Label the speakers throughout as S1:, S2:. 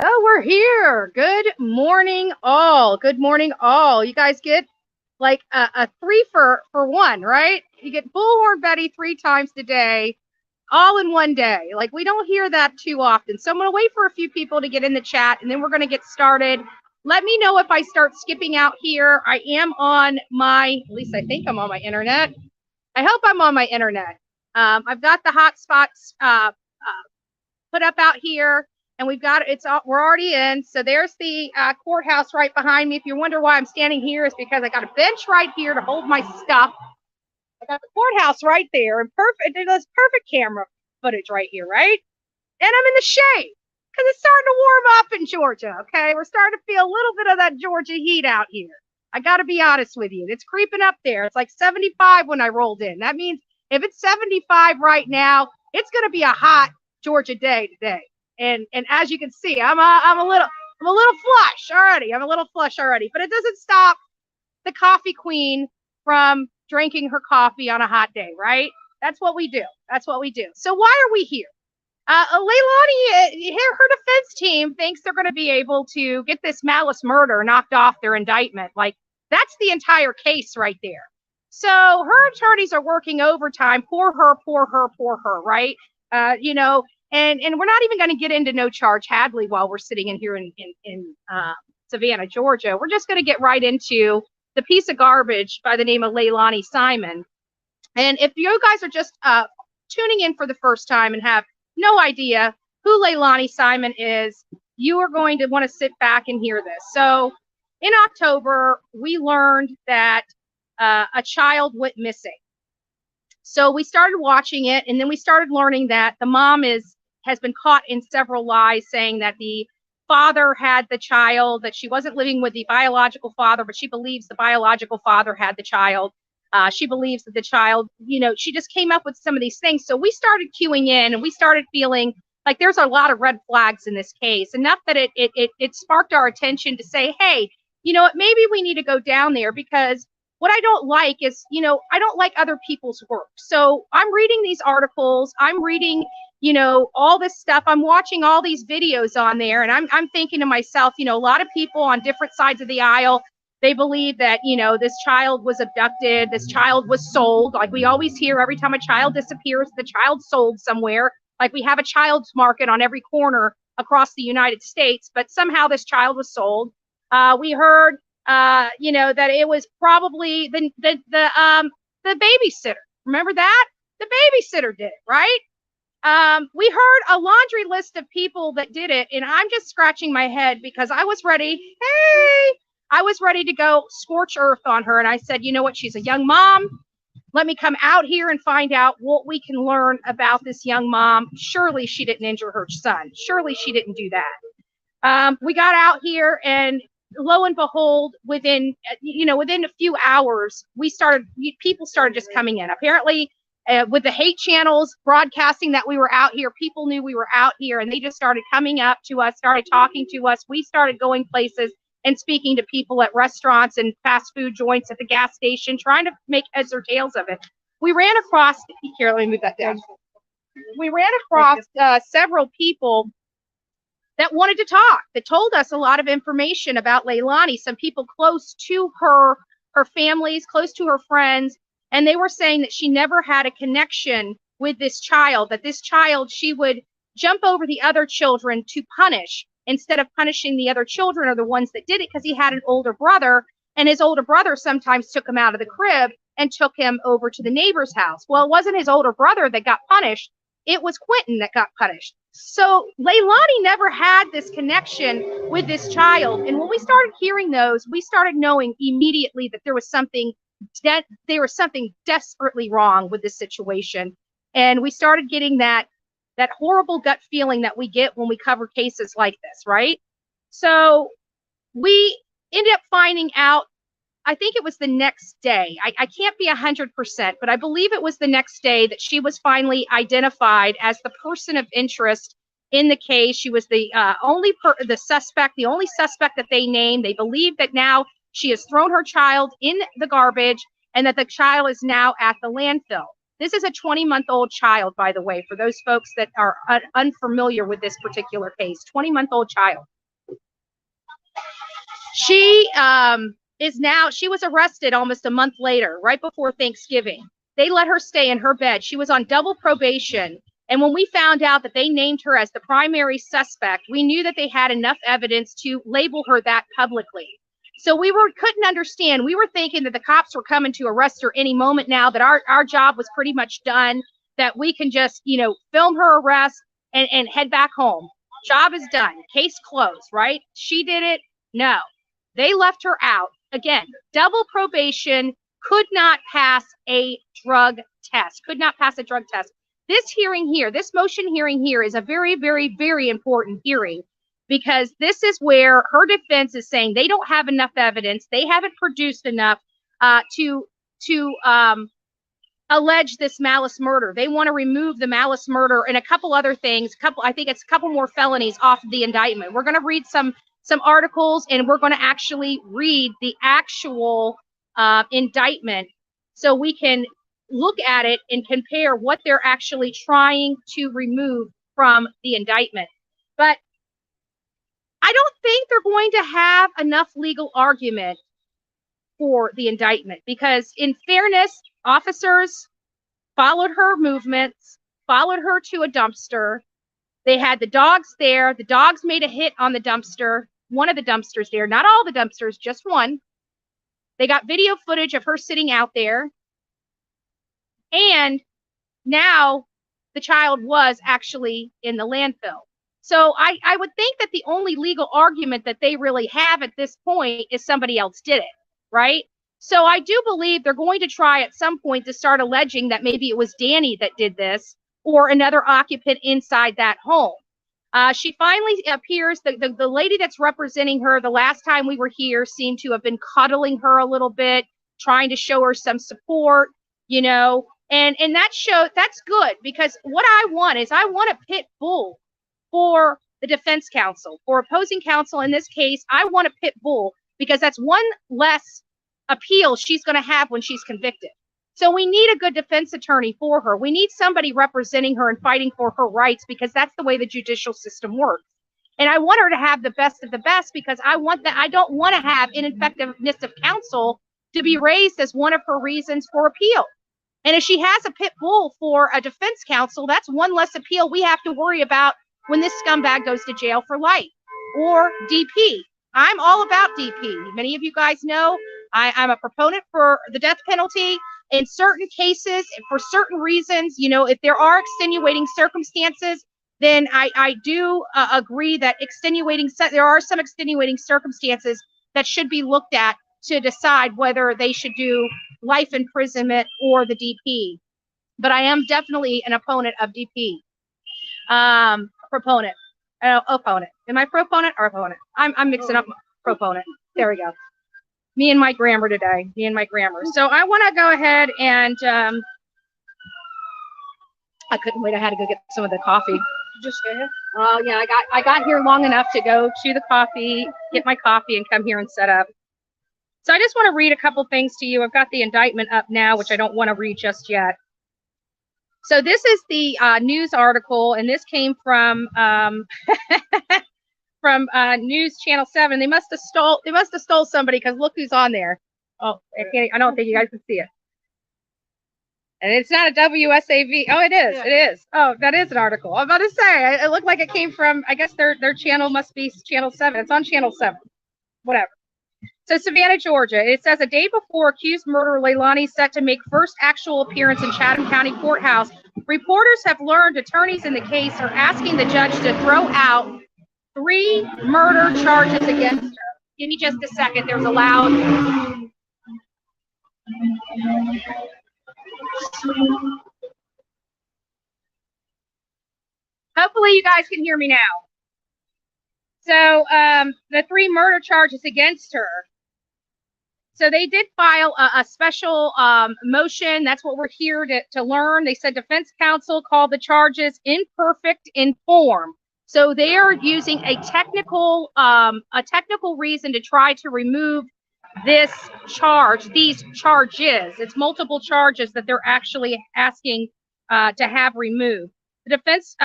S1: So we're here. Good morning, all. Good morning, all. You guys get like a three for one, right? You get Bullhorn Betty 3 times today, all in one day. Like we don't hear that too often. So I'm gonna wait for a few people to get in the chat, and then we're gonna get started. Let me know if I start skipping out here. I am on my, at least I think I'm on my internet. I hope I'm on my internet. I've got the hotspots put up out here, and we've got it's all, we're already in. So there's the courthouse right behind me. If you wonder why I'm standing here, is because I got a bench right here to hold my stuff. I got the courthouse right there, and perfect camera footage right here, right? And I'm in the shade because it's starting to warm up in Georgia. Okay, we're starting to feel a little bit of that Georgia heat out here. I got to be honest with you, it's creeping up there. It's like 75 when I rolled in. That means if it's 75 right now, it's going to be a hot Georgia day today. And as you can see, I'm a little flush already. I'm a little flush already, but it doesn't stop the coffee queen from drinking her coffee on a hot day, right? That's what we do. That's what we do. So why are we here? Leilani, her defense team thinks they're going to be able to get this malice murder knocked off their indictment. Like, that's the entire case right there. So her attorneys are working overtime. Poor her, right? And we're not even going to get into no charge Hadley while we're sitting in here in Savannah, Georgia. We're just going to get right into the piece of garbage by the name of Leilani Simon. And if you guys are just tuning in for the first time and have no idea who Leilani Simon is, you are going to want to sit back and hear this. So in October, we learned that a child went missing. So we started watching it, and then we started learning that the mom has been caught in several lies, saying that the father had the child, that she wasn't living with the biological father, but she believes the biological father had the child. She believes that the child, she just came up with some of these things. So we started queuing in, and we started feeling like there's a lot of red flags in this case, enough that it sparked our attention to say, hey, maybe we need to go down there, because what I don't like is, I don't like other people's work. So I'm reading these articles, I'm reading, all this stuff. I'm watching all these videos on there, and I'm thinking to myself, a lot of people on different sides of the aisle, they believe that, this child was abducted, this child was sold. Like we always hear, every time a child disappears, the child sold somewhere. Like we have a child's market on every corner across the United States, but somehow this child was sold. We heard, that it was probably the babysitter. Remember that? The babysitter did it, right? We heard a laundry list of people that did it, and I'm just scratching my head because I was ready. Hey, I was ready to go scorch earth on her. And I said, you know what? She's a young mom. Let me come out here and find out what we can learn about this young mom. Surely she didn't injure her son. Surely she didn't do that. We got out here, and lo and behold, within a few hours, people started just coming in. Apparently, with the hate channels broadcasting that we were out here, people knew we were out here, and they just started coming up to us, started talking to us. We started going places and speaking to people at restaurants and fast food joints, at the gas station, trying to make heads or tails of it. We ran across, here, let me move that down. We ran across several people that wanted to talk, that told us a lot of information about Leilani, some people close to her families, close to her friends, and they were saying that she never had a connection with this child, that this child, she would jump over the other children to punish, instead of punishing the other children or the ones that did it, because he had an older brother, and his older brother sometimes took him out of the crib and took him over to the neighbor's house. Well, it wasn't his older brother that got punished. It was Quentin that got punished. So Leilani never had this connection with this child. And when we started hearing those, we started knowing immediately that there was something desperately wrong with this situation. And we started getting that horrible gut feeling that we get when we cover cases like this, right? So we ended up finding out, I think it was the next day. I can't be 100%, but I believe it was the next day that she was finally identified as the person of interest in the case. She was the only suspect that they named. They believe that now she has thrown her child in the garbage, and that the child is now at the landfill. This is a 20-month-old child, by the way, for those folks that are unfamiliar with this particular case. 20-month-old child. She she was arrested almost a month later, right before Thanksgiving. They let her stay in her bed. She was on double probation. And when we found out that they named her as the primary suspect, we knew that they had enough evidence to label her that publicly. So we couldn't understand. We were thinking that the cops were coming to arrest her any moment now, that our job was pretty much done, that we can just, film her arrest and head back home. Job is done. Case closed, right? She did it. No, they left her out. Again, double probation, could not pass a drug test, This hearing here, this motion hearing here is a very, very, very important hearing, because this is where her defense is saying they don't have enough evidence. They haven't produced enough to allege this malice murder. They want to remove the malice murder and a couple other things. I think it's a couple more felonies off of the indictment. We're going to read some articles, and we're going to actually read the actual indictment so we can look at it and compare what they're actually trying to remove from the indictment. But I don't think they're going to have enough legal argument for the indictment, because in fairness, officers followed her movements, followed her to a dumpster. They had the dogs there. The dogs made a hit on the dumpster, one of the dumpsters there, not all the dumpsters, just one. They got video footage of her sitting out there. And now the child was actually in the landfill. So I would think that the only legal argument that they really have at this point is somebody else did it, right? So I do believe they're going to try at some point to start alleging that maybe it was Danny that did this, or another occupant inside that home. She finally appears, the lady that's representing her the last time we were here seemed to have been cuddling her a little bit, trying to show her some support, and that's good, because what I want a pit bull for the defense counsel, for opposing counsel in this case. I want a pit bull, because that's one less appeal she's going to have when she's convicted. So we need a good defense attorney for her. We need somebody representing her and fighting for her rights, because that's the way the judicial system works. And I want her to have the best of the best, because I don't want to have ineffectiveness of counsel to be raised as one of her reasons for appeal. And if she has a pit bull for a defense counsel, that's one less appeal we have to worry about when this scumbag goes to jail for life, or DP. I'm all about DP. Many of you guys know I'm a proponent for the death penalty in certain cases, for certain reasons. If there are extenuating circumstances, then I do agree that there are some extenuating circumstances that should be looked at to decide whether they should do life imprisonment or the DP. But I am definitely an opponent of DP. Opponent. Am I proponent or opponent? I'm mixing up proponent. There we go. Me and my grammar today. So I want to go ahead and I couldn't wait. I had to go get some of the coffee. Just go ahead. Oh yeah, I got here long enough to go to the coffee, get my coffee, and come here and set up. So I just want to read a couple things to you. I've got the indictment up now, which I don't want to read just yet. So this is the news article, and this came from from News Channel 7. They must have stole somebody, because look who's on there. Oh, I don't think you guys can see it. And it's not a WSAV. Oh, it is. Yeah. It is. Oh, that is an article. I'm about to say, it looked like it came from, I guess their channel must be Channel 7. It's on Channel 7. Whatever. So Savannah, Georgia. It says a day before accused murderer Leilani set to make first actual appearance in Chatham County Courthouse, reporters have learned attorneys in the case are asking the judge to throw out 3 murder charges against her. Give me just a second. There's a loud. Hopefully you guys can hear me now. So the 3 murder charges against her. So they did file a special motion. That's what we're here to learn. They said defense counsel called the charges imperfect in form. So they are using a technical reason to try to remove this charge, these charges. It's multiple charges that they're actually asking to have removed. The defense,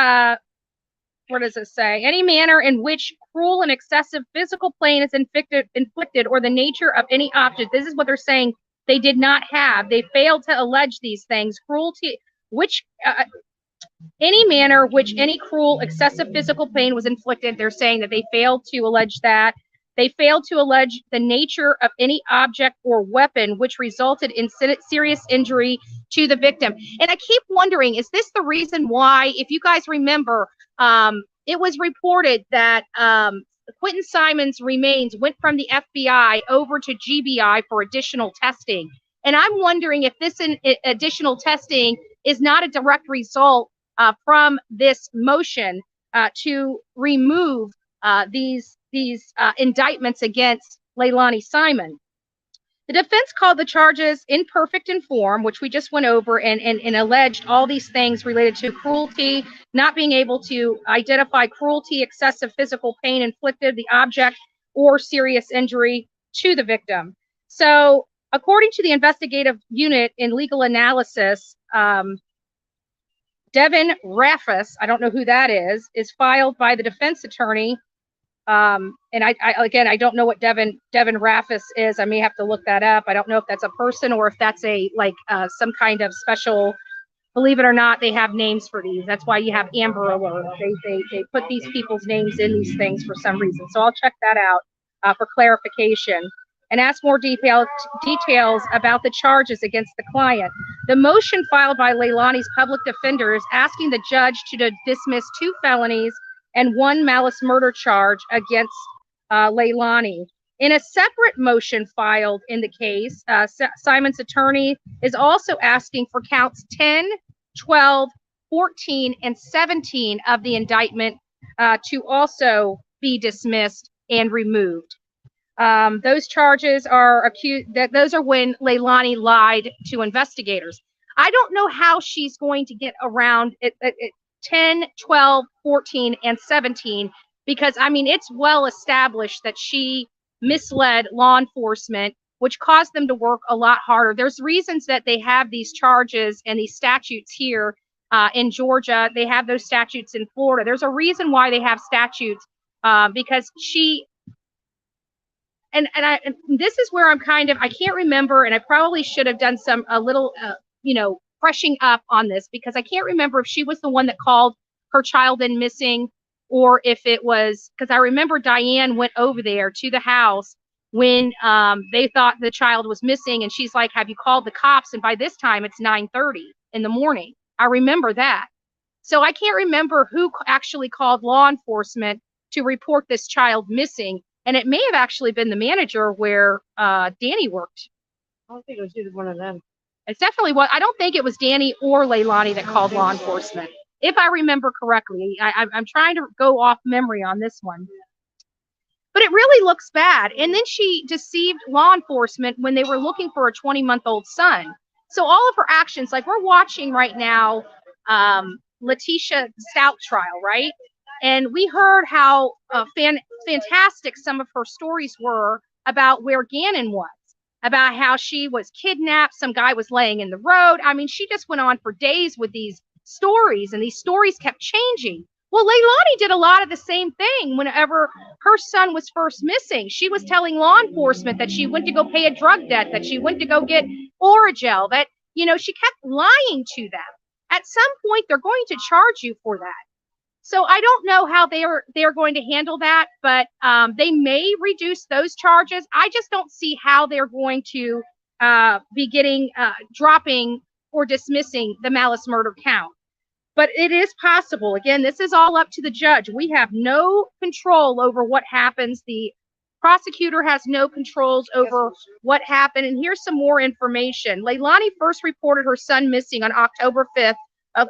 S1: what does it say? Any manner in which cruel and excessive physical pain is inflicted, or the nature of any object. This is what they're saying they did not have. They failed to allege these things. Cruelty, which any manner which any cruel, excessive physical pain was inflicted. They're saying that they failed to allege that. They failed to allege the nature of any object or weapon which resulted in serious injury to the victim. And I keep wondering, is this the reason why, if you guys remember, it was reported that Quentin Simon's remains went from the FBI over to GBI for additional testing. And I'm wondering if this additional testing is not a direct result from this motion to remove these indictments against Leilani Simon. The defense called the charges imperfect in form, which we just went over, and alleged all these things related to cruelty, not being able to identify cruelty, excessive physical pain inflicted, the object, or serious injury to the victim. So, according to the investigative unit in legal analysis, Devin Raffus, I don't know who that is filed by the defense attorney. And I don't know what Devin Raffus is. I may have to look that up. I don't know if that's a person or if that's some kind of special. Believe it or not, they have names for these. That's why you have Amber Alert. They put these people's names in these things for some reason. So I'll check that out for clarification and ask more details about the charges against the client. The motion filed by Leilani's public defender is asking the judge to dismiss 2 felonies and 1 malice murder charge against Leilani. In a separate motion filed in the case, Simon's attorney is also asking for counts 10, 12, 14, and 17 of the indictment to also be dismissed and removed. Those charges are those are when Leilani lied to investigators. I don't know how she's going to get around 10, 12, 14, and 17, because I mean, it's well established that she misled law enforcement, which caused them to work a lot harder. There's reasons that they have these charges and these statutes here in Georgia. They have those statutes in Florida. There's a reason why they have statutes because she. And this is where I'm I can't remember, and I probably should have done a little brushing up on this, because I can't remember if she was the one that called her child in missing, or if it was, because I remember Diane went over there to the house when they thought the child was missing, and she's like, have you called the cops? And by this time it's 9:30 in the morning. I remember that. So I can't remember who actually called law enforcement to report this child missing. And it may have actually been the manager where Danny worked.
S2: I don't think it was either one of them.
S1: It's definitely what I don't think it was Danny or Leilani that called law enforcement, if I remember correctly. I'm trying to go off memory on this one. But it really looks bad. And then she deceived law enforcement when they were looking for a 20-month-old son. So all of her actions, like we're watching right now, Letitia Stout trial, right? And we heard how fantastic some of her stories were about where Gannon was, about how she was kidnapped, some guy was laying in the road. I mean, she just went on for days with these stories, and these stories kept changing. Well, Leilani did a lot of the same thing whenever her son was first missing. She was telling law enforcement that she went to go pay a drug debt, that she went to go get Oragel, that, she kept lying to them. At some point, they're going to charge you for that. So I don't know how they are going to handle that, but they may reduce those charges. I just don't see how they're going to be dropping or dismissing the malice murder count. But it is possible. Again, this is all up to the judge. We have no control over what happens. The prosecutor has no controls over what happened. And here's some more information. Leilani first reported her son missing on October 5th.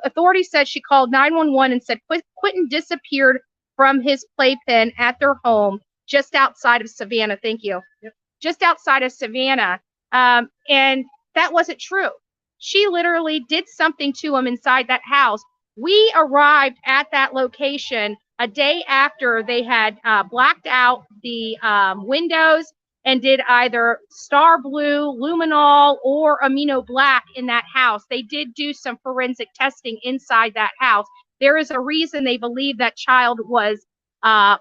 S1: Authorities said she called 911 and said Quentin disappeared from his playpen at their home just outside of Savannah. Thank you. Yep. Just outside of Savannah. And that wasn't true. She literally did something to him inside that house. We arrived at that location a day after they had blacked out the windows and did either Star Blue, luminol, or amino black in that house. They did do some forensic testing inside that house. There is a reason they believe that child was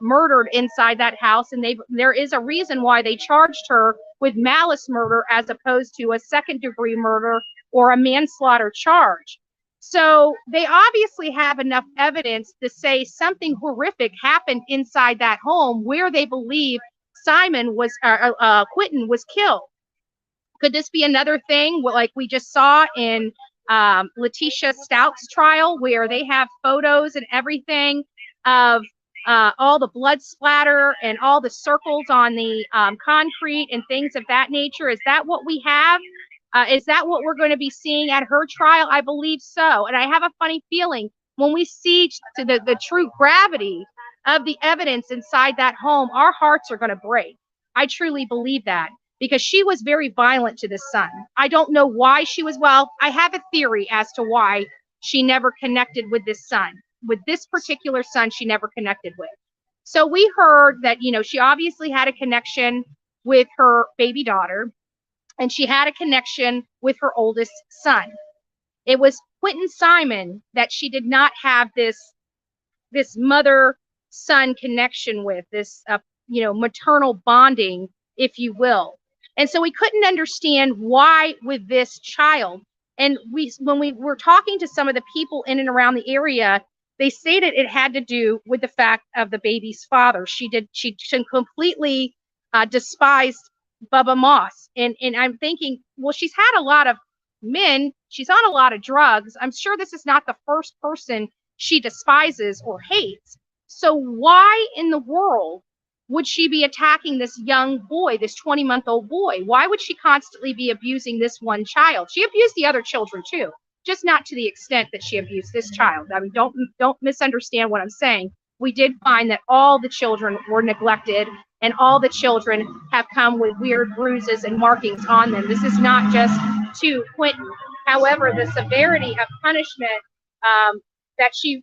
S1: murdered inside that house, and there is a reason why they charged her with malice murder as opposed to a second-degree murder or a manslaughter charge. So they obviously have enough evidence to say something horrific happened inside that home where they believe Quentin was killed. Could this be another thing like we just saw in Letitia Stout's trial, where they have photos and everything of all the blood splatter and all the circles on the concrete and things of that nature? Is that what we have? Is that what we're going to be seeing at her trial? I believe so. And I have a funny feeling when we see to the true gravity of the evidence inside that home, our hearts are going to break. I truly believe that, because she was very violent to the son. I don't know why she was, well, I have a theory as to why she never connected with this son. With this particular son, she never connected with. So we heard that, she obviously had a connection with her baby daughter, and she had a connection with her oldest son. It was Quentin Simon that she did not have this mother-son connection with, this maternal bonding, if you will. And so we couldn't understand why with this child. And when we were talking to some of the people in and around the area, they stated it had to do with the fact of the baby's father. She completely despised Bubba Moss. And I'm thinking, well, she's had a lot of men. She's on a lot of drugs. I'm sure this is not the first person she despises or hates. So why in the world would she be attacking this young boy, this 20-month-old boy? Why would she constantly be abusing this one child? She abused the other children too, just not to the extent that she abused this child. I mean, don't misunderstand what I'm saying. We did find that all the children were neglected, and all the children have come with weird bruises and markings on them. This is not just to Quentin. However, the severity of punishment that she,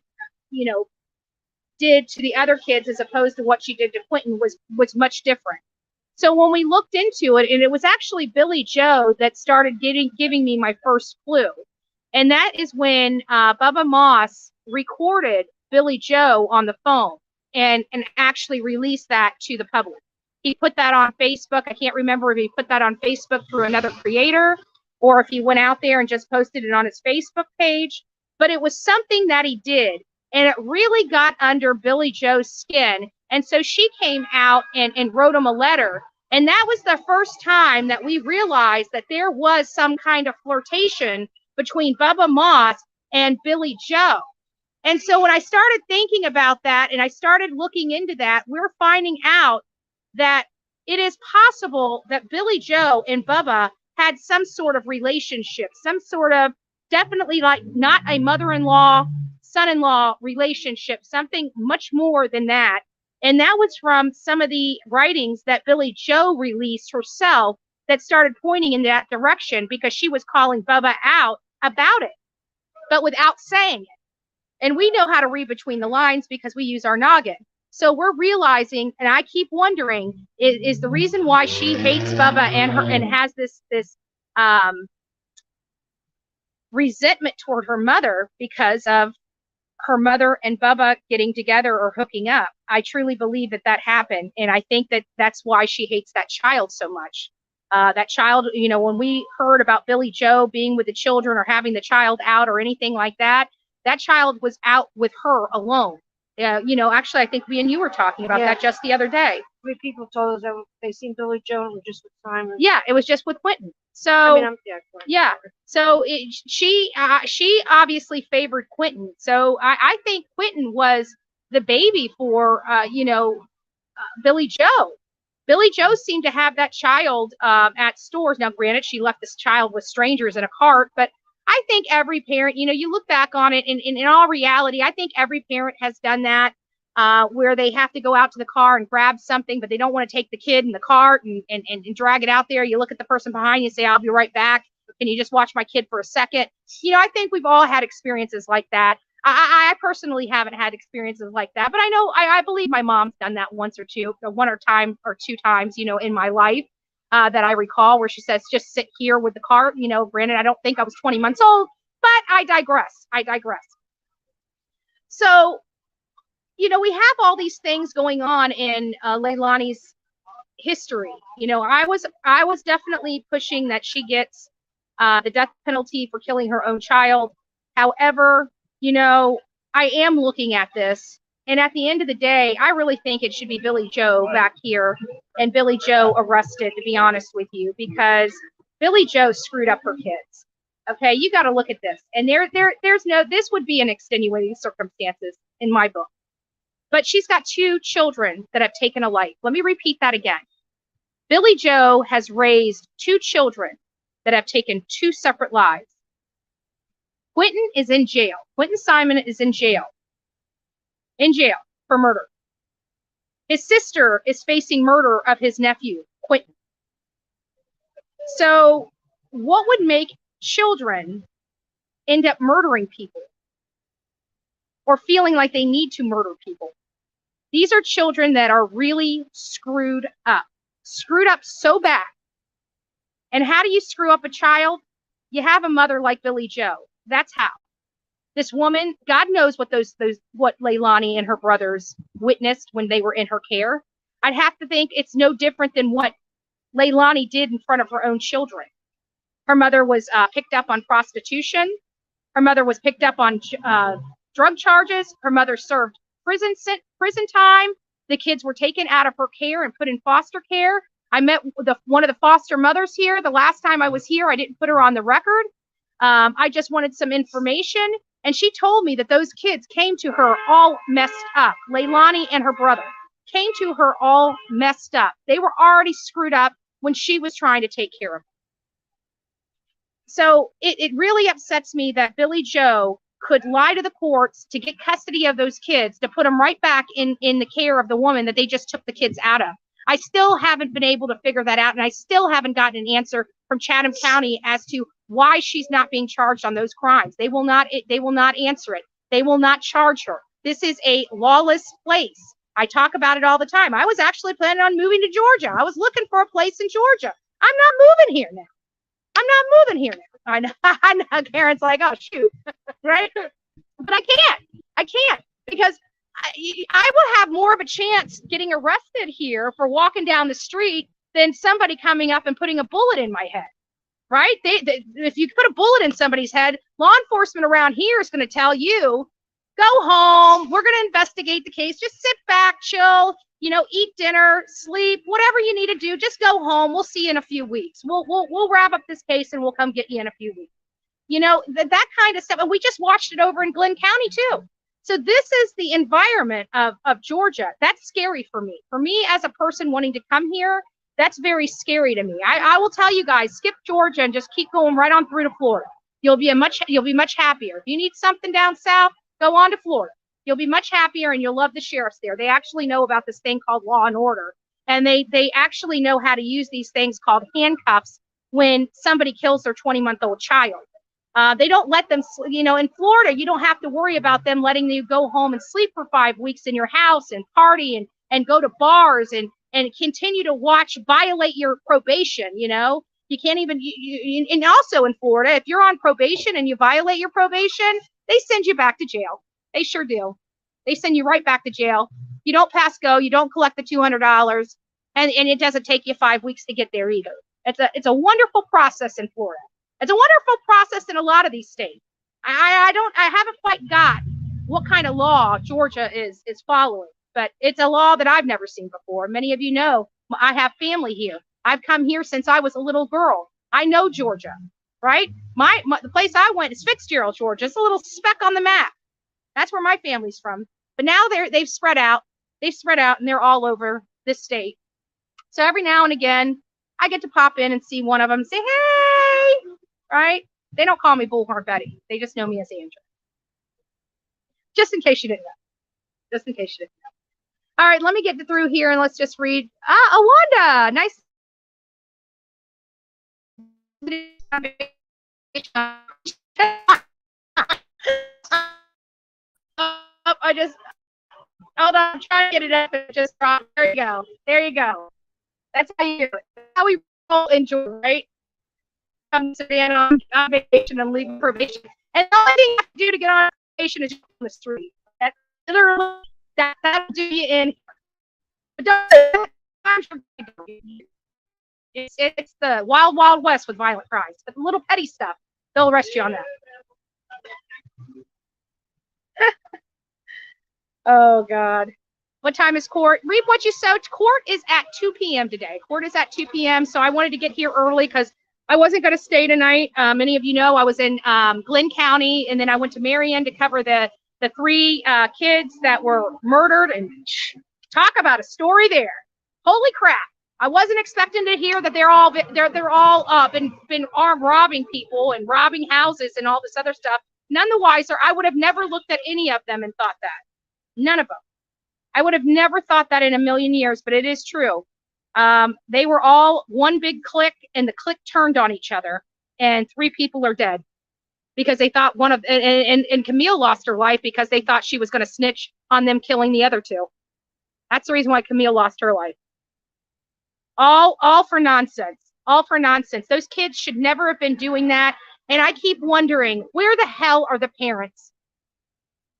S1: did to the other kids as opposed to what she did to Quentin was much different. So when we looked into it, and it was actually Billy Joe that started giving me my first clue. And that is when Bubba Moss recorded Billy Joe on the phone and actually released that to the public. He put that on Facebook. I can't remember if he put that on Facebook through another creator or if he went out there and just posted it on his Facebook page. But it was something that he did, and it really got under Billy Joe's skin. And so she came out and wrote him a letter. And that was the first time that we realized that there was some kind of flirtation between Bubba Moss and Billy Joe. And so when I started thinking about that and I started looking into that, we're finding out that it is possible that Billy Joe and Bubba had some sort of relationship, some sort of, definitely like not a mother-in-law, son-in-law relationship, something much more than that. And that was from some of the writings that Billy Joe released herself that started pointing in that direction, because she was calling Bubba out about it, but without saying it. And we know how to read between the lines because we use our noggin. So we're realizing, and I keep wondering, is the reason why she hates Bubba and has this resentment toward her mother because of her mother and Bubba getting together or hooking up. I truly believe that happened. And I think that that's why she hates that child so much. That child, when we heard about Billy Joe being with the children or having the child out or anything like that, that child was out with her alone. Actually, I think me and you were talking about that just the other day.
S2: 3 people told us that they seen Billy Joe and were just with Simon.
S1: Yeah, it was just with Quentin. So so she obviously favored Quentin. So I think Quentin was the baby for Billy Joe. Billy Joe seemed to have that child at stores. Now, granted, she left this child with strangers in a cart, but I think every parent, you look back on it, and in all reality, I think every parent has done that, where they have to go out to the car and grab something, but they don't want to take the kid in the cart and drag it out there. You look at the person behind you and say, I'll be right back. Can you just watch my kid for a second? I think we've all had experiences like that. I personally haven't had experiences like that, but I believe my mom's done that once or two, one or two times, in my life. that I recall, where she says, just sit here with the cart. Granted, I don't think I was 20 months old, but I digress. So, we have all these things going on in Leilani's history. I was definitely pushing that she gets the death penalty for killing her own child. However, I am looking at this, and at the end of the day, I really think it should be Billy Joe back here and Billy Joe arrested, to be honest with you, because Billy Joe screwed up her kids. Okay, you got to look at this, and this would be an extenuating circumstances in my book. But she's got 2 children that have taken a life. Let me repeat that again. Billy Joe has raised 2 children that have taken 2 separate lives. Quentin is in jail. Quentin Simon is in jail for murder. His sister is facing murder of his nephew, Quentin. So what would make children end up murdering people or feeling like they need to murder people? These are children that are really screwed up so bad. And how do you screw up a child? You have a mother like Billy Joe. That's how. This woman, God knows what what Leilani and her brothers witnessed when they were in her care. I'd have to think it's no different than what Leilani did in front of her own children. Her mother was picked up on prostitution. Her mother was picked up on drug charges. Her mother served prison time. The kids were taken out of her care and put in foster care. I met one of the foster mothers here. The last time I was here, I didn't put her on the record. I just wanted some information. And she told me that those kids came to her all messed up. Leilani and her brother came to her all messed up. They were already screwed up when she was trying to take care of them. So it really upsets me that Billy Joe could lie to the courts to get custody of those kids, to put them right back in the care of the woman that they just took the kids out of. I still haven't been able to figure that out, and I still haven't gotten an answer from Chatham County as to why she's not being charged on those crimes. They will not answer it. They will not charge her. This is a lawless place. I talk about it all the time. I was actually planning on moving to Georgia. I was looking for a place in Georgia. I'm not moving here now. I know. Karen's like, oh, shoot. Right? But I can't because I will have more of a chance getting arrested here for walking down the street than somebody coming up and putting a bullet in my head. Right? If you put a bullet in somebody's head, law enforcement around here is going to tell you, go home. We're going to investigate the case. Just sit back, chill, eat dinner, sleep, whatever you need to do. Just go home. We'll see you in a few weeks. We'll wrap up this case and we'll come get you in a few weeks. That kind of stuff. And we just watched it over in Glenn County too. So this is the environment of Georgia. That's scary for me. For me as a person wanting to come here, that's very scary to me. I will tell you guys, skip Georgia and just keep going right on through to Florida. You'll be much happier. If you need something down south, go on to Florida. You'll be much happier and you'll love the sheriffs there. They actually know about this thing called law and order. And they actually know how to use these things called handcuffs when somebody kills their 20-month-old child. They don't let them, in Florida, you don't have to worry about them letting you go home and sleep for 5 weeks in your house and party and go to bars and continue to violate your probation. You can't even, and also in Florida, if you're on probation and you violate your probation, they send you back to jail. They sure do. They send you right back to jail. You don't pass go. You don't collect the $200, and it doesn't take you 5 weeks to get there either. It's a wonderful process in Florida. It's a wonderful process in a lot of these states. I haven't quite got what kind of law Georgia is following, but it's a law that I've never seen before. Many of you know I have family here. I've come here since I was a little girl. I know Georgia, right? The place I went is Fitzgerald, Georgia. It's a little speck on the map. That's where my family's from. But now they've spread out. They've spread out and they're all over this state. So every now and again, I get to pop in and see one of them and say, hey, right? They don't call me Bullhorn Betty. They just know me as Andrew. Just in case you didn't know. All right, let me get through here and let's just read. Awanda, nice. Hold on, I'm trying to get it up. It just dropped. There you go. That's how you do it. That's how we all enjoy, right? Come sit in on vacation and leave probation. And the only thing you have to do to get on vacation is on the street. That literally, that'll do you in. But don't, it's the wild, wild west with violent crimes. But the little petty stuff, they'll arrest you on that. Oh, God. What time is court? Reap what you sow. Court is at 2 p.m. today. Court is at 2 p.m. So I wanted to get here early because I wasn't going to stay tonight. Many of you know I was in Glenn County, and then I went to Marion to cover the three kids that were murdered. And talk about a story there. Holy crap. I wasn't expecting to hear that they're all been armed robbing people and robbing houses and all this other stuff. None the wiser. I would have never looked at any of them and thought that. None of them. I would have never thought that in a million years, but it is true. They were all one big clique, and the clique turned on each other, and 3 people are dead because they thought and Camille lost her life because they thought she was going to snitch on them killing the other 2. That's the reason why Camille lost her life. All for nonsense. All for nonsense. Those kids should never have been doing that. And I keep wondering, where the hell are the parents?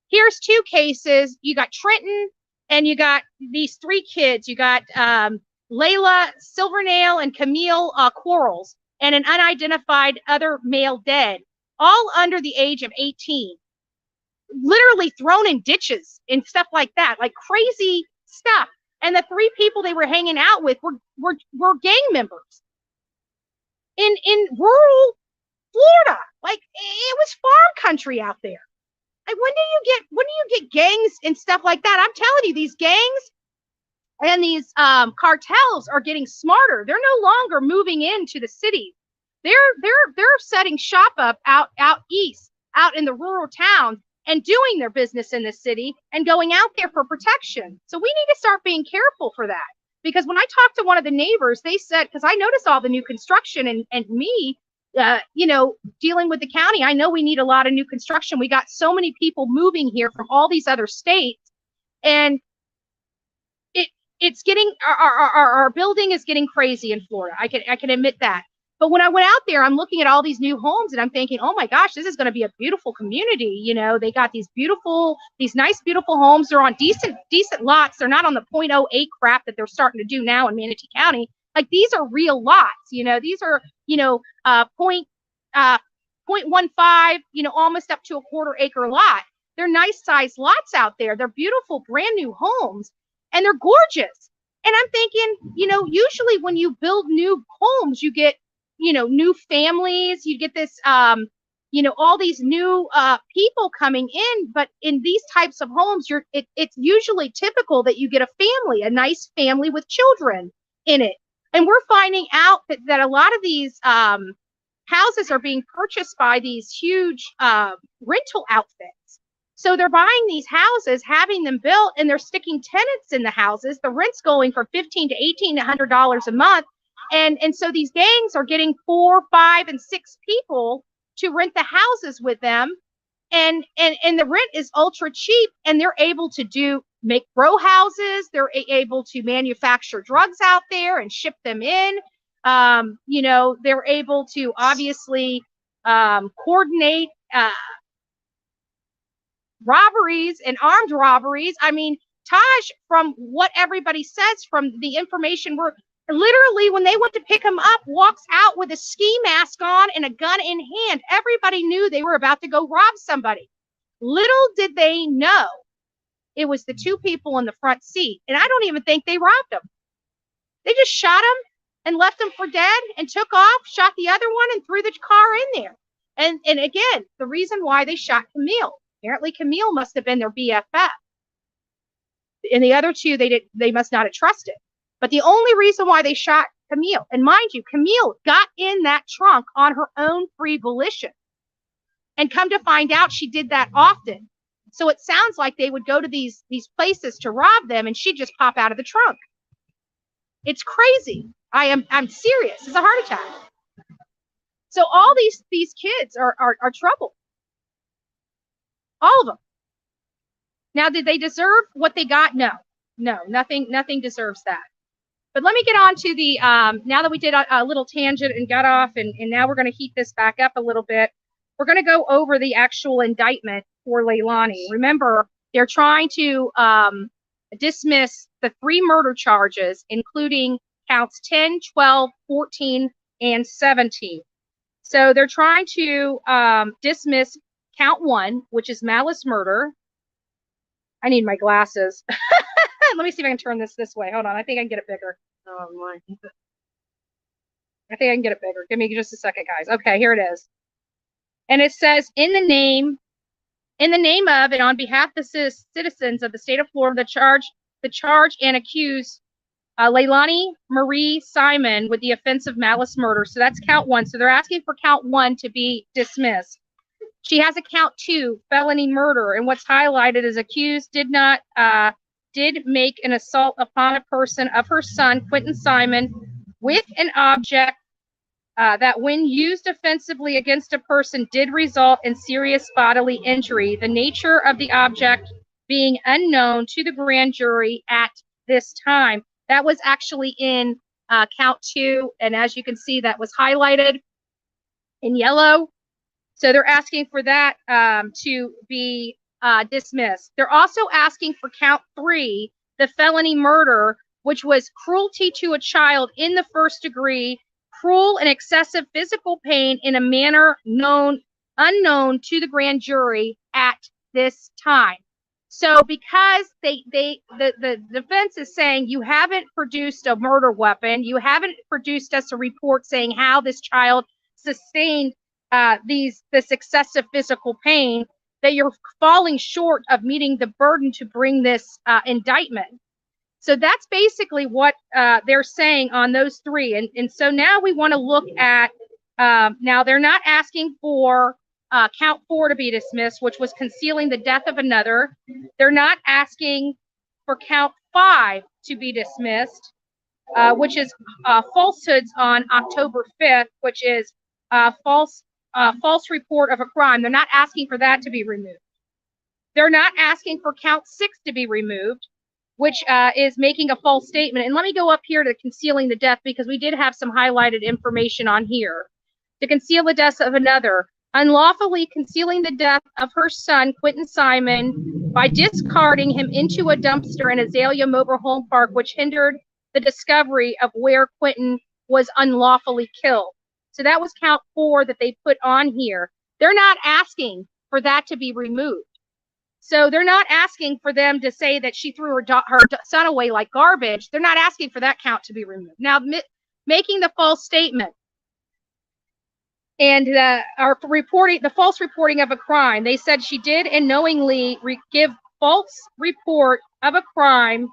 S1: Here's 2 cases. You got Trenton, and you got these 3 kids. You got Layla Silvernail and Camille Quarles, and an unidentified other male dead, all under the age of 18. Literally thrown in ditches and stuff like that, like crazy stuff. And the 3 people they were hanging out with were gang members in rural Florida. Like, it was farm country out there. Like, when do you get gangs and stuff like that? I'm telling you, these gangs and these cartels are getting smarter. They're no longer moving into the cities. They're setting shop up out east, out in the rural towns, and doing their business in the city and going out there for protection. So we need to start being careful for that. Because when I talked to one of the neighbors, they said, because I noticed all the new construction and me, dealing with the county, I know we need a lot of new construction. We got so many people moving here from all these other states, and it's getting our building is getting crazy in Florida. I can admit that. But when I went out there, I'm looking at all these new homes and I'm thinking, oh my gosh, this is going to be a beautiful community. They got these nice, beautiful homes. They're on decent lots. They're not on the 0.08 crap that they're starting to do now in Manatee County. Like, these are real lots. These are, 0.15, almost up to a 1/4 acre lot. They're nice sized lots out there. They're beautiful, brand new homes, and they're gorgeous. And I'm thinking, usually when you build new homes, you get, new families, you get this, all these new people coming in. But in these types of homes, it's usually typical that you get a family, a nice family with children in it. And we're finding out that a lot of these houses are being purchased by these huge rental outfits. So they're buying these houses, having them built, and they're sticking tenants in the houses. The rent's going from $1,500 to $1,800 a month. And so these gangs are getting 4, 5, and 6 people to rent the houses with them. And the rent is ultra cheap, and they're able to make row houses. They're able to manufacture drugs out there and ship them in. They're able to obviously coordinate robberies and armed robberies. I mean, Taj, from what everybody says, from the information literally, when they went to pick him up, walks out with a ski mask on and a gun in hand. Everybody knew they were about to go rob somebody. Little did they know it was the 2 people in the front seat. And I don't even think they robbed him. They just shot him and left him for dead and took off, shot the other one, and threw the car in there. And again, the reason why they shot Camille. Apparently Camille must have been their BFF. And the other 2, they must not have trusted. But the only reason why they shot Camille, and mind you, Camille got in that trunk on her own free volition. And come to find out, she did that often. So it sounds like they would go to these places to rob them, and she'd just pop out of the trunk. It's crazy. I'm serious. It's a heart attack. So all these kids are trouble. All of them. Now, did they deserve what they got? No, nothing deserves that. But let me get on to the, now that we did a little tangent and got off, and now we're going to heat this back up a little bit. We're going to go over the actual indictment for Leilani. Remember, they're trying to dismiss the 3 murder charges, including counts 10, 12, 14, and 17. So they're trying to dismiss count 1, which is malice murder. I need my glasses. Let me see if I can turn this way. Hold on. I think I can get it bigger.
S2: Oh my.
S1: I think I can get it bigger. Give me just a second, guys. Okay, here it is. And it says, in the name of and on behalf of the citizens of the state of Florida, the charge and accuse Leilani Marie Simon with the offense of malice murder. So that's count 1. So they're asking for count 1 to be dismissed. She has a count 2, felony murder, and what's highlighted is accused did make an assault upon a person of her son, Quentin Simon, with an object that when used offensively against a person did result in serious bodily injury, the nature of the object being unknown to the grand jury at this time. That was actually in count 2, and as you can see, that was highlighted in yellow. So they're asking for that to be dismissed. They're also asking for count 3, the felony murder, which was cruelty to a child in the first degree, cruel and excessive physical pain in a manner unknown to the grand jury at this time. So because the defense is saying you haven't produced a murder weapon, you haven't produced us a report saying how this child sustained this excessive physical pain, that you're falling short of meeting the burden to bring this indictment. So that's basically what they're saying on those 3. And so now we want to look at, now they're not asking for count 4 to be dismissed, which was concealing the death of another. They're not asking for count 5 to be dismissed, which is falsehoods on October 5th, which is false report of a crime. They're not asking for that to be removed. They're not asking for count 6 to be removed, which is making a false statement. And let me go up here to concealing the death, because we did have some highlighted information on here. To conceal the death of another, unlawfully concealing the death of her son, Quentin Simon, by discarding him into a dumpster in Azalea Mobile Home Park, which hindered the discovery of where Quentin was unlawfully killed. So that was count 4 that they put on here. They're not asking for that to be removed. So they're not asking for them to say that she threw her son away like garbage. They're not asking for that count to be removed. Now, making the false statement and the false reporting of a crime, they said she did and knowingly give false report of a crime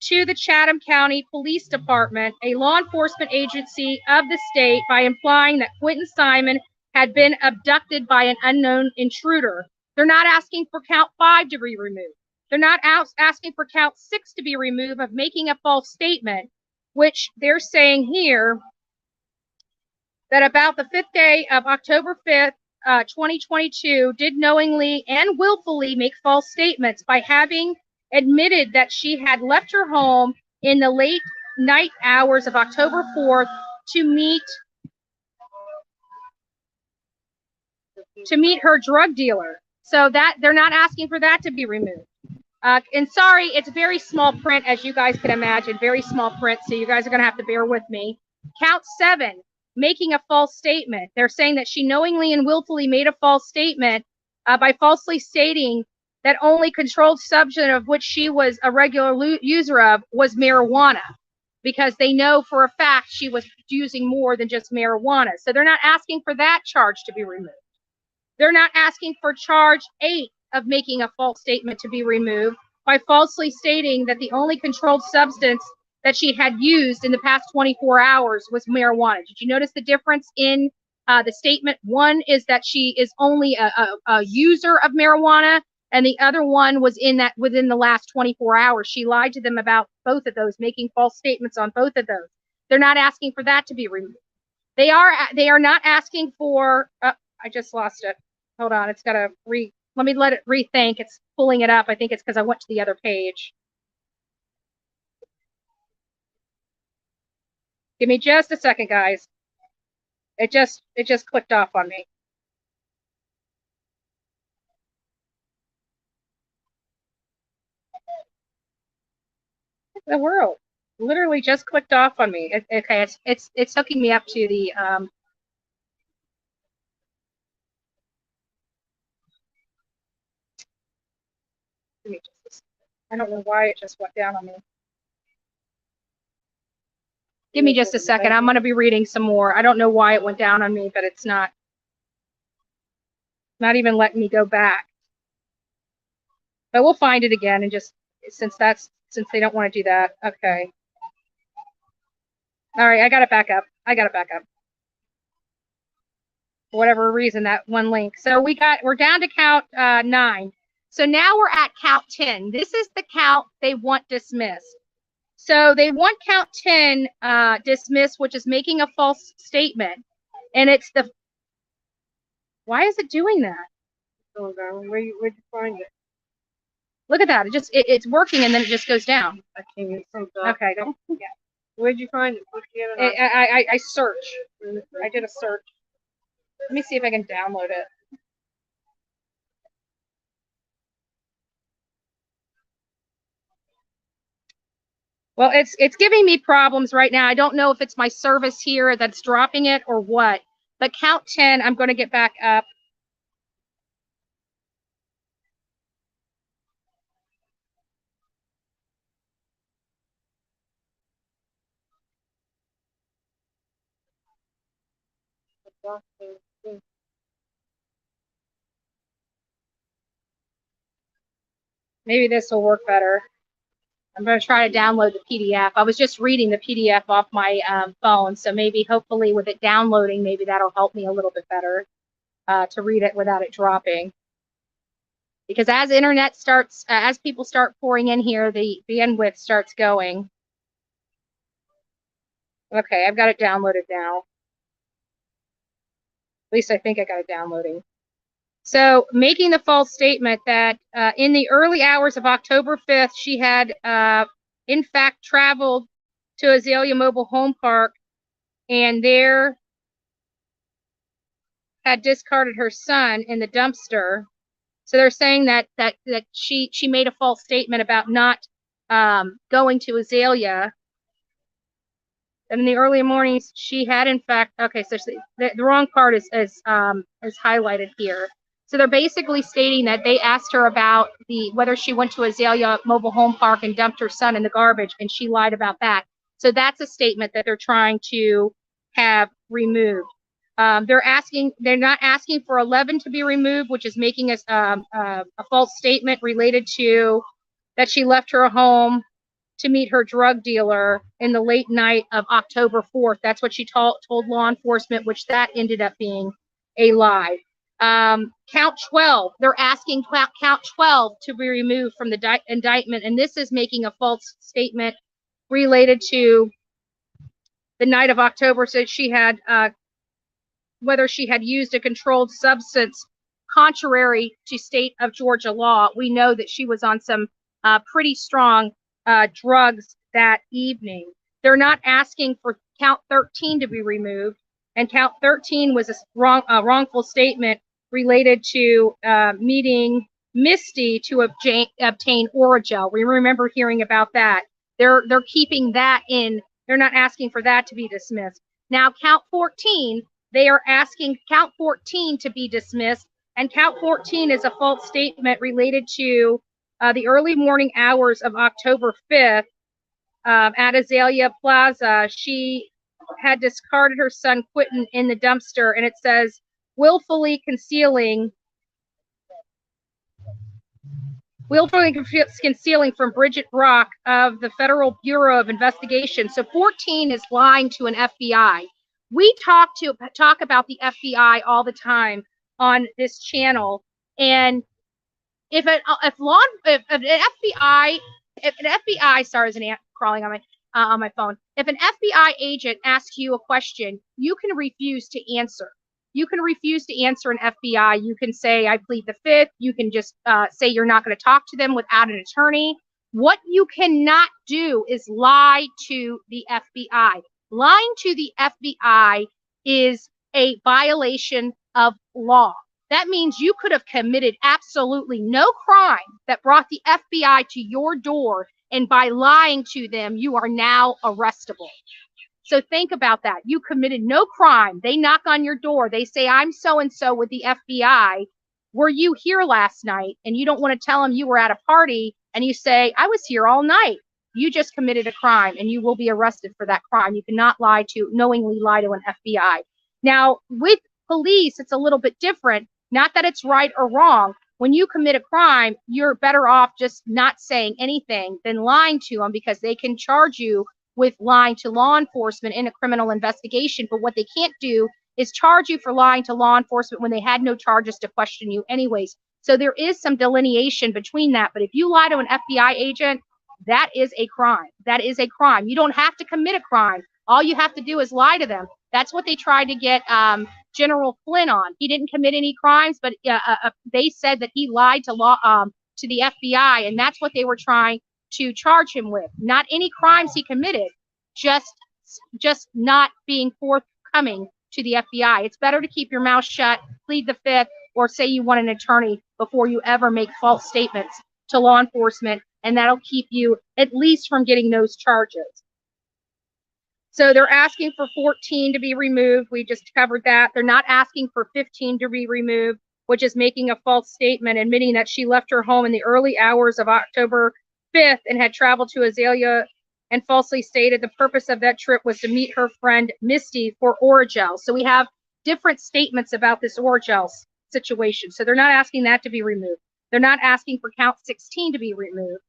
S1: to the Chatham County Police Department, a law enforcement agency of the state, by implying that Quentin Simon had been abducted by an unknown intruder. They're not asking for count 5 to be removed. They're not asking for count 6 to be removed of making a false statement, which they're saying here that about the 5th day of October 5th, 2022, did knowingly and willfully make false statements by having admitted that she had left her home in the late night hours of October 4th to meet her drug dealer. So that they're not asking for that to be removed. And sorry, it's very small print, as you guys can imagine, very small print. So you guys are going to have to bear with me. Count 7, making a false statement. They're saying that she knowingly and willfully made a false statement by falsely stating that only controlled substance of which she was a regular user of was marijuana, because they know for a fact she was using more than just marijuana. So they're not asking for that charge to be removed. They're not asking for charge 8 of making a false statement to be removed by falsely stating that the only controlled substance that she had used in the past 24 hours was marijuana. Did you notice the difference in the statement? One is that she is only a user of marijuana, and the other one was within the last 24 hours. She lied to them about both of those, making false statements on both of those. They're not asking for that to be removed. They are not asking for, I just lost it. Hold on, it's got to let me let it rethink. It's pulling it up. I think it's because I went to the other page. Give me just a second, guys. It just clicked off on me. What in the world? Literally just clicked off on me. Okay, it's hooking me up to the Give me just I don't know why it just went down on me. Give me just a second. I'm going to be reading some more. I don't know why it went down on me, but it's not even letting me go back. But we'll find it again and just since they don't want to do that. Okay. All right, I got it back up. For whatever reason, that one link. So we're down to count 9. So now we're at count 10. This is the count they want dismissed. So they want count 10 dismissed, which is making a false statement. And it's why is it doing that?
S2: Oh, where'd you find it?
S1: Look at that. It's working and then it just goes down.
S2: I can't even think
S1: of. Okay, don't. Yeah.
S2: Where'd you find it?
S1: I search. I did a search. Let me see if I can download it. Well, it's giving me problems right now. I don't know if it's my service here that's dropping it or what. But count 10, I'm going to get back up. Maybe this will work better. I'm going to try to download the PDF. I was just reading the PDF off my phone, so maybe, hopefully, with it downloading, maybe that'll help me a little bit better to read it without it dropping. Because as people start pouring in here, the bandwidth starts going. Okay, I've got it downloaded now. At least I think I got it downloading. So, making the false statement that in the early hours of October 5th, she had, in fact, traveled to Azalea Mobile Home Park and there had discarded her son in the dumpster. So they're saying that she made a false statement about not going to Azalea. And in the early mornings, she had, in fact, okay, so the wrong part is highlighted here. So they're basically stating that they asked her about whether she went to Azalea Mobile Home Park and dumped her son in the garbage, and she lied about that. So that's a statement that they're trying to have removed. They're not asking for 11 to be removed, which is making a false statement related to that she left her home to meet her drug dealer in the late night of October 4th. That's what she told law enforcement, which that ended up being a lie. Count 12, they're asking count 12 to be removed from the indictment, and this is making a false statement related to the night of October, so she had whether she had used a controlled substance contrary to state of Georgia law. We know that she was on some pretty strong drugs that evening. They're not asking for count 13 to be removed, and count 13 was a wrongful statement related to meeting Misty to obtain Oragel. We remember hearing about that. They're keeping that in. They're not asking for that to be dismissed. Now, count 14, they are asking count 14 to be dismissed, and count 14 is a false statement related to the early morning hours of October 5th at Azalea Plaza. She had discarded her son Quentin in the dumpster, and it says willfully concealing from Bridget Brock of the Federal Bureau of Investigation. So 14 is lying to an FBI. We talk about the FBI all the time on this channel, and if an FBI, sorry, there's an ant crawling on my phone. If an FBI agent asks you a question, you can refuse to answer. You can refuse to answer an FBI. You can say, I plead the fifth. You can just say you're not going to talk to them without an attorney. What you cannot do is lie to the FBI. Lying to the FBI is a violation of law. That means you could have committed absolutely no crime that brought the FBI to your door, and by lying to them, you are now arrestable. So think about that. You committed no crime. They knock on your door. They say, I'm so-and-so with the FBI. Were you here last night? And you don't want to tell them you were at a party, and you say, I was here all night. You just committed a crime, and you will be arrested for that crime. You cannot knowingly lie to an FBI. Now, with police, it's a little bit different. Not that it's right or wrong. When you commit a crime, you're better off just not saying anything than lying to them, because they can charge you with lying to law enforcement in a criminal investigation. But what they can't do is charge you for lying to law enforcement when they had no charges to question you anyways. So there is some delineation between that. But if you lie to an FBI agent, that is a crime. That is a crime. You don't have to commit a crime. All you have to do is lie to them. That's what they tried to get General Flynn on. He didn't commit any crimes, but they said that he lied to the FBI, and that's what they were trying to charge him with. Not any crimes he committed, just not being forthcoming to the FBI. It's better to keep your mouth shut, plead the fifth, or say you want an attorney before you ever make false statements to law enforcement, and that'll keep you at least from getting those charges. So they're asking for 14 to be removed. We just covered that. They're not asking for 15 to be removed, which is making a false statement, admitting that she left her home in the early hours of October 5th and had traveled to Azalea, and falsely stated the purpose of that trip was to meet her friend Misty for Oragel. So we have different statements about this Oragel situation. So they're not asking that to be removed. They're not asking for count 16 to be removed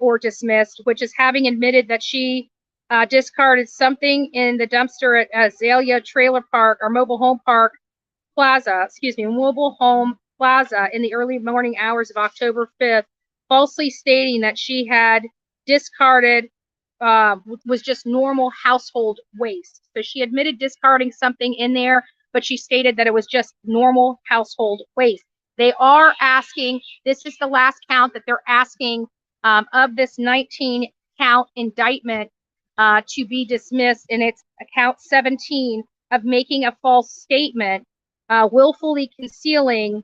S1: or dismissed, which is having admitted that she discarded something in the dumpster at Azalea Trailer Park or Mobile Home Plaza in the early morning hours of October 5th, falsely stating that she had discarded was just normal household waste. So she admitted discarding something in there, but she stated that it was just normal household waste. They are asking, this is the last count that they're asking of this 19 count indictment to be dismissed, and it's count 17 of making a false statement, willfully concealing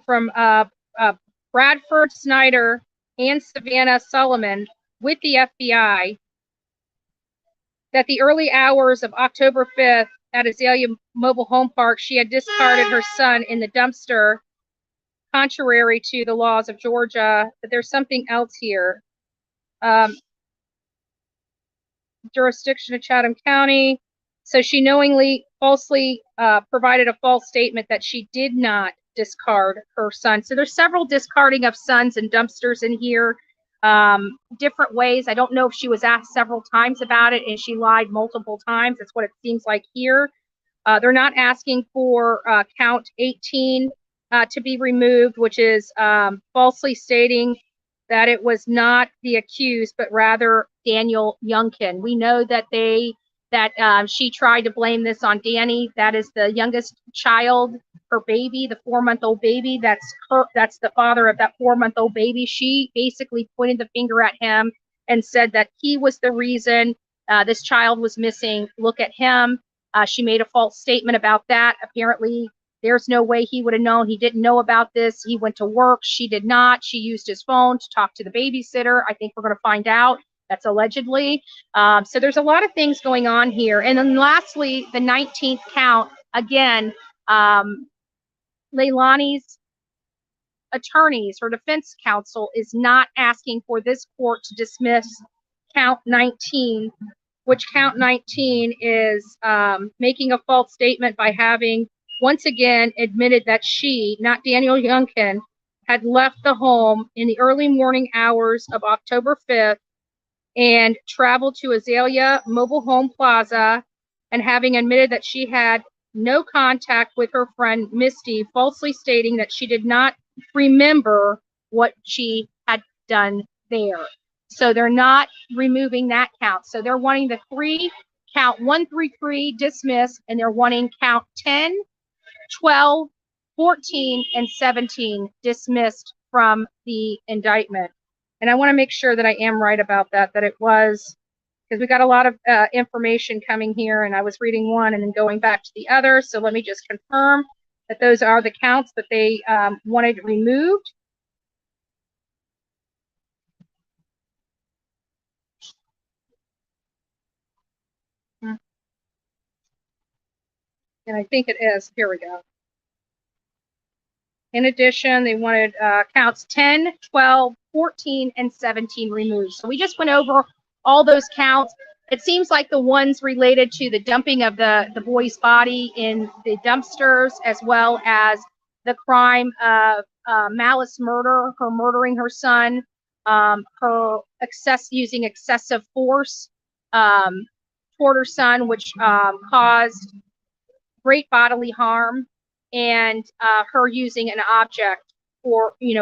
S1: from Bradford Snyder and Savannah Solomon with the FBI that the early hours of October 5th at Azalea Mobile Home Park, she had discarded her son in the dumpster, contrary to the laws of Georgia. But there's something else here. Jurisdiction of Chatham County. So she knowingly, falsely provided a false statement that she did not discard her son. So there's several discarding of sons and dumpsters in here, different ways. I don't know if she was asked several times about it and she lied multiple times. That's what it seems like here. They're not asking for count 18 to be removed, which is falsely stating that it was not the accused, but rather Daniel Youngkin. We know that she tried to blame this on Danny. That is the youngest child, her baby, the 4-month-old baby. That's the father of that 4-month-old baby. She basically pointed the finger at him and said that he was the reason this child was missing. Look at him. She made a false statement about that. Apparently, there's no way he would have known. He didn't know about this. He went to work. She did not. She used his phone to talk to the babysitter. I think we're going to find out. That's allegedly. So there's a lot of things going on here. And then lastly, the 19th count, again, Leilani's attorneys, her defense counsel, is not asking for this court to dismiss count 19, which count 19 is making a false statement by having once again admitted that she, not Daniel Youngkin, had left the home in the early morning hours of October 5th and traveled to Azalea Mobile Home Plaza, and having admitted that she had no contact with her friend Misty, falsely stating that she did not remember what she had done there. So they're not removing that count. So they're wanting the count 1 through 3 dismissed, and they're wanting count 10, 12, 14, and 17 dismissed from the indictment. And I want to make sure that I am right about that it was, because we got a lot of information coming here, and I was reading one and then going back to the other. So let me just confirm that those are the counts that they wanted removed. And I think it is. Here we go. In addition, they wanted counts 10, 12, 14, and 17 removed. So we just went over all those counts. It seems like the ones related to the dumping of the boy's body in the dumpsters, as well as the crime of malice murder, her murdering her son, her using excessive force toward her son, which caused great bodily harm, and her using an object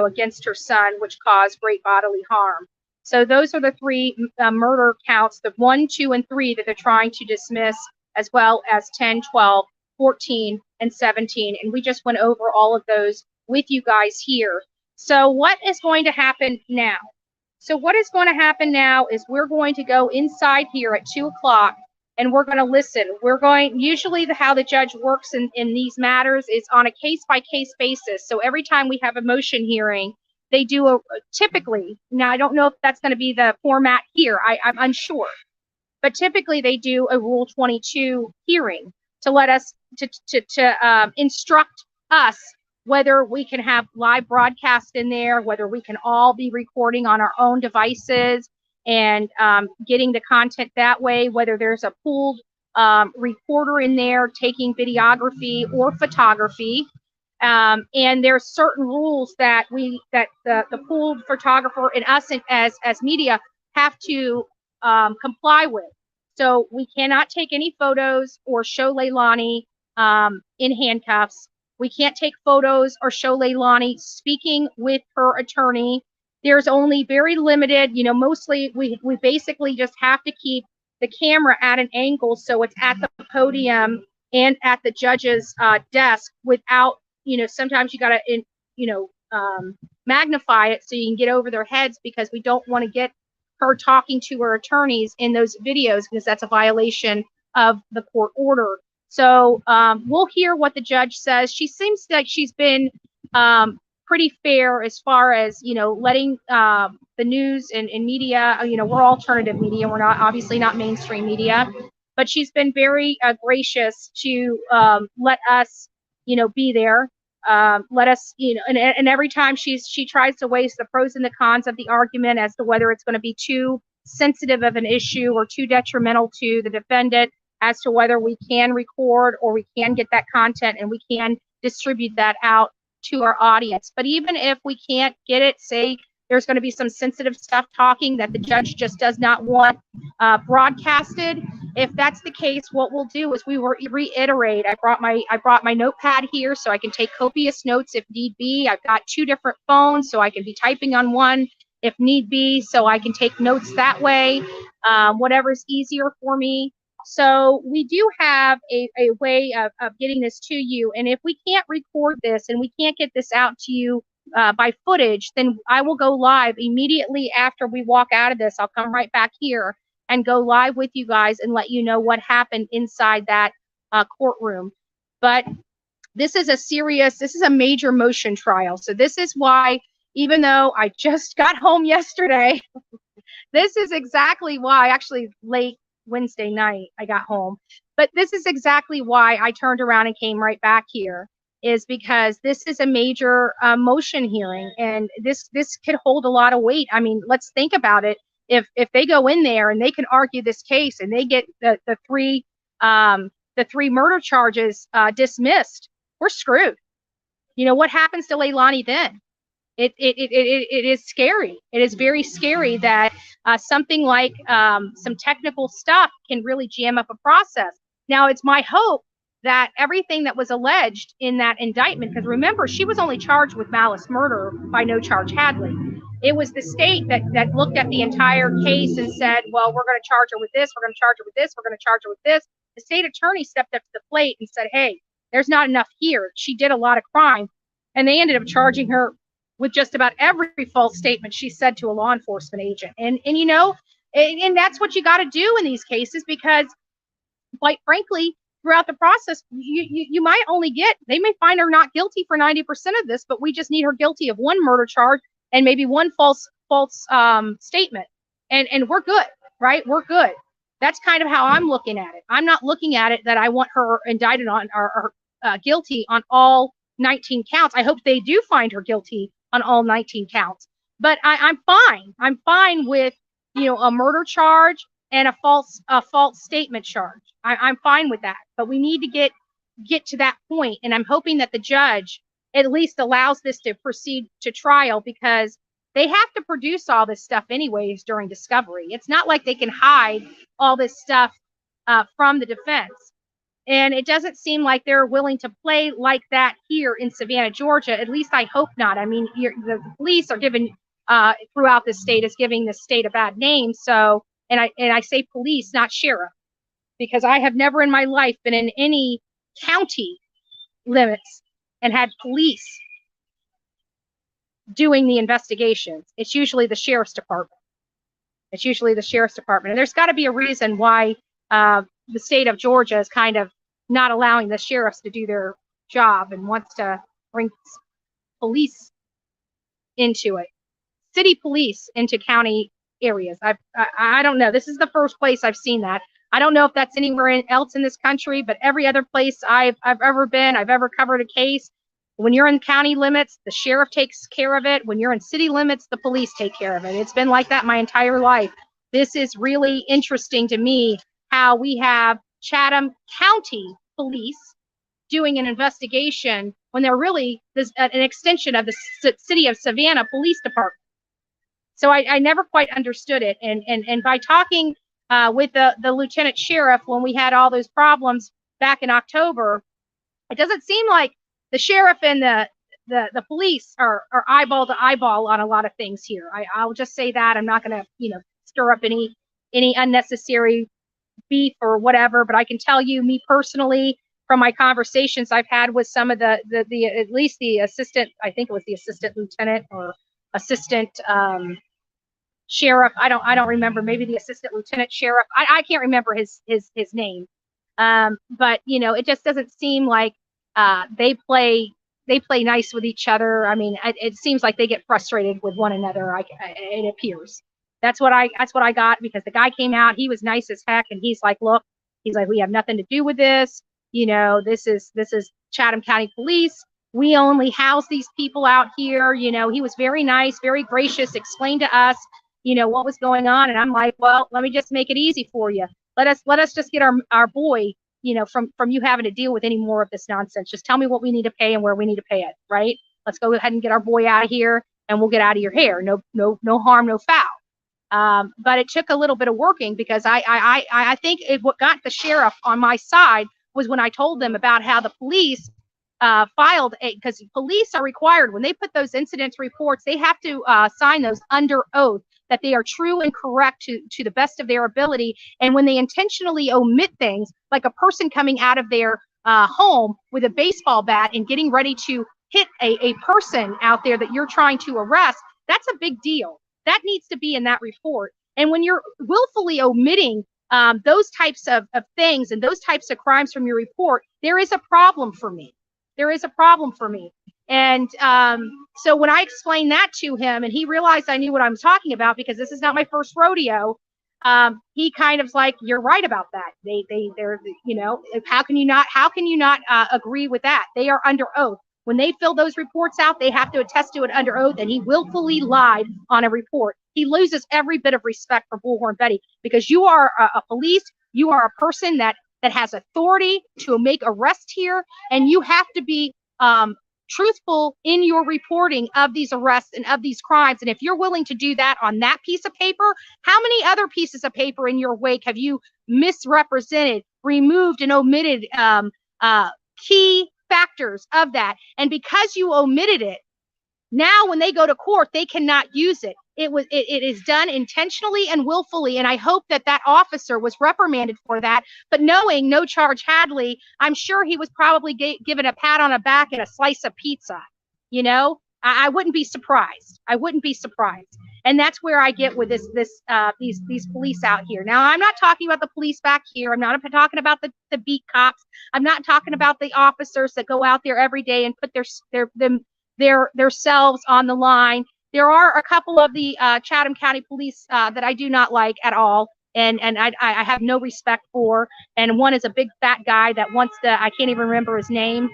S1: against her son, which caused great bodily harm. So those are the three murder counts, the 1, 2, and 3 that they're trying to dismiss, as well as 10, 12, 14, and 17. And we just went over all of those with you guys here. So what is going to happen now? So what is going to happen now is we're going to go inside here at 2 o'clock, and we're going to listen. Usually how the judge works in these matters is on a case-by-case basis. So every time we have a motion hearing, they do typically, now I don't know if that's going to be the format here, I'm unsure, but typically they do a Rule 22 hearing to let us, to instruct us whether we can have live broadcast in there, whether we can all be recording on our own devices and getting the content that way, whether there's a pooled recorder in there taking videography or photography. And there's certain rules that the pooled photographer and us as media have to comply with. So we cannot take any photos or show Leilani in handcuffs. We can't take photos or show Leilani speaking with her attorney. There's only very limited, mostly we basically just have to keep the camera at an angle so it's at the podium and at the judge's desk without, sometimes you got to, magnify it so you can get over their heads, because we don't want to get her talking to her attorneys in those videos, because that's a violation of the court order. So we'll hear what the judge says. She seems like she's been pretty fair as far as, letting the news and media, we're alternative media. We're obviously not mainstream media, but she's been very gracious to let us, be there. Let us, and every time she tries to weigh the pros and the cons of the argument as to whether it's going to be too sensitive of an issue or too detrimental to the defendant, as to whether we can record or we can get that content and we can distribute that out to our audience. But even if we can't get it, say there's going to be some sensitive stuff talking that the judge just does not want broadcasted, if that's the case, what we'll do is we will reiterate. I brought my notepad here so I can take copious notes if need be. I've got 2 different phones, so I can be typing on one if need be, so I can take notes that way, whatever's easier for me. So we do have a way of getting this to you. And if we can't record this and we can't get this out to you by footage, then I will go live immediately after we walk out of this. I'll come right back here and go live with you guys and let you know what happened inside that courtroom. But this is a major motion trial. So this is why, even though I just got home yesterday, this is exactly why, actually late Wednesday night I got home, but this is exactly why I turned around and came right back here, is because this is a major motion hearing, and this could hold a lot of weight. I mean, let's think about it. If they go in there and they can argue this case and they get the three murder charges dismissed, we're screwed. What happens to Leilani then? It is scary. It is very scary that something like some technical stuff can really jam up a process. Now, it's my hope that everything that was alleged in that indictment, because remember, she was only charged with malice murder by no charge Hadley. It was the state that looked at the entire case and said, well, we're going to charge her with this, we're going to charge her with this, we're going to charge her with this. The state attorney stepped up to the plate and said, hey, there's not enough here. She did a lot of crime. And they ended up charging her with just about every false statement she said to a law enforcement agent. And you know, and that's what you got to do in these cases, because quite frankly, throughout the process, you might only get, they may find her not guilty for 90% of this, but we just need her guilty of one murder charge and maybe one false statement. And we're good, right? We're good. That's kind of how I'm looking at it. I'm not looking at it that I want her indicted on or guilty on all 19 counts. I hope they do find her guilty on all 19 counts. But I'm fine. I'm fine with, you know, a murder charge and a false statement charge. I'm fine with that. But we need to get to that point, and I'm hoping that the judge at least allows this to proceed to trial, because they have to produce all this stuff anyways during discovery. It's not like they can hide all this stuff from the defense. And it doesn't seem like they're willing to play like that here in Savannah, Georgia. At least I hope not. I mean, the police are giving throughout the state is giving the state a bad name. So, and I say police, not sheriff, because I have never in my life been in any county limits and had police doing the investigations. It's usually the sheriff's department. It's usually the sheriff's department. And there's got to be a reason why the state of Georgia is kind of not allowing the sheriffs to do their job and wants to bring police into it, city police into county areas. I don't know. This is the first place I've seen that. I don't know if that's anywhere else in this country, but every other place I've ever been, I've ever covered a case, when you're in county limits, the sheriff takes care of it. When you're in city limits, the police take care of it. It's been like that my entire life. This is really interesting to me, how we have Chatham County Police doing an investigation when they're really an extension of the city of Savannah Police Department. So I never quite understood it. And by talking with the lieutenant sheriff when we had all those problems back in October, it doesn't seem like the sheriff and the police are eyeball to eyeball on a lot of things here. I'll just say that. I'm not going to, stir up any unnecessary beef or whatever, but I can tell you, me personally, from my conversations I've had with some of the at least the assistant, I think it was the assistant lieutenant or assistant sheriff. I don't remember. Maybe the assistant lieutenant sheriff. I can't remember his name. But it just doesn't seem like they play nice with each other. I mean, it seems like they get frustrated with one another. It appears. That's what I got, because the guy came out, he was nice as heck, and he's like, look, we have nothing to do with this. This is Chatham County Police. We only house these people out here. He was very nice, very gracious, explained to us, what was going on. And I'm like, well, let me just make it easy for you. Let us just get our boy, from you having to deal with any more of this nonsense. Just tell me what we need to pay and where we need to pay it, right? Let's go ahead and get our boy out of here, and we'll get out of your hair. No harm, no foul. But it took a little bit of working, because I think what got the sheriff on my side was when I told them about how the police filed, because police are required, when they put those incident reports, they have to sign those under oath that they are true and correct to the best of their ability. And when they intentionally omit things, like a person coming out of their home with a baseball bat and getting ready to hit a person out there that you're trying to arrest, that's a big deal. That needs to be in that report. And when you're willfully omitting those types of things and those types of crimes from your report, there is a problem for me. There is a problem for me. And so when I explained that to him, and he realized I knew what I was talking about, because this is not my first rodeo, he kind of like, you're right about that. They're how can you not agree with that? They are under oath. When they fill those reports out, they have to attest to it under oath, and he willfully lied on a report. He loses every bit of respect for Bullhorn Betty, because you are a police, you are a person that has authority to make arrests here, and you have to be truthful in your reporting of these arrests and of these crimes. And if you're willing to do that on that piece of paper, how many other pieces of paper in your wake have you misrepresented, removed, and omitted key factors of that? And because you omitted it, now when they go to court, they cannot use it. It is done intentionally and willfully, and I hope that officer was reprimanded for that. But knowing no charge Hadley, I'm sure he was probably given a pat on the back and a slice of pizza. I wouldn't be surprised. I wouldn't be surprised. And that's where I get with these police out here. Now, I'm not talking about the police back here. I'm not talking about the beat cops. I'm not talking about the officers that go out there every day and put their selves on the line. There are a couple of the Chatham County Police that I do not like at all, and I have no respect for. And one is a big fat guy that wants to, I can't even remember his name,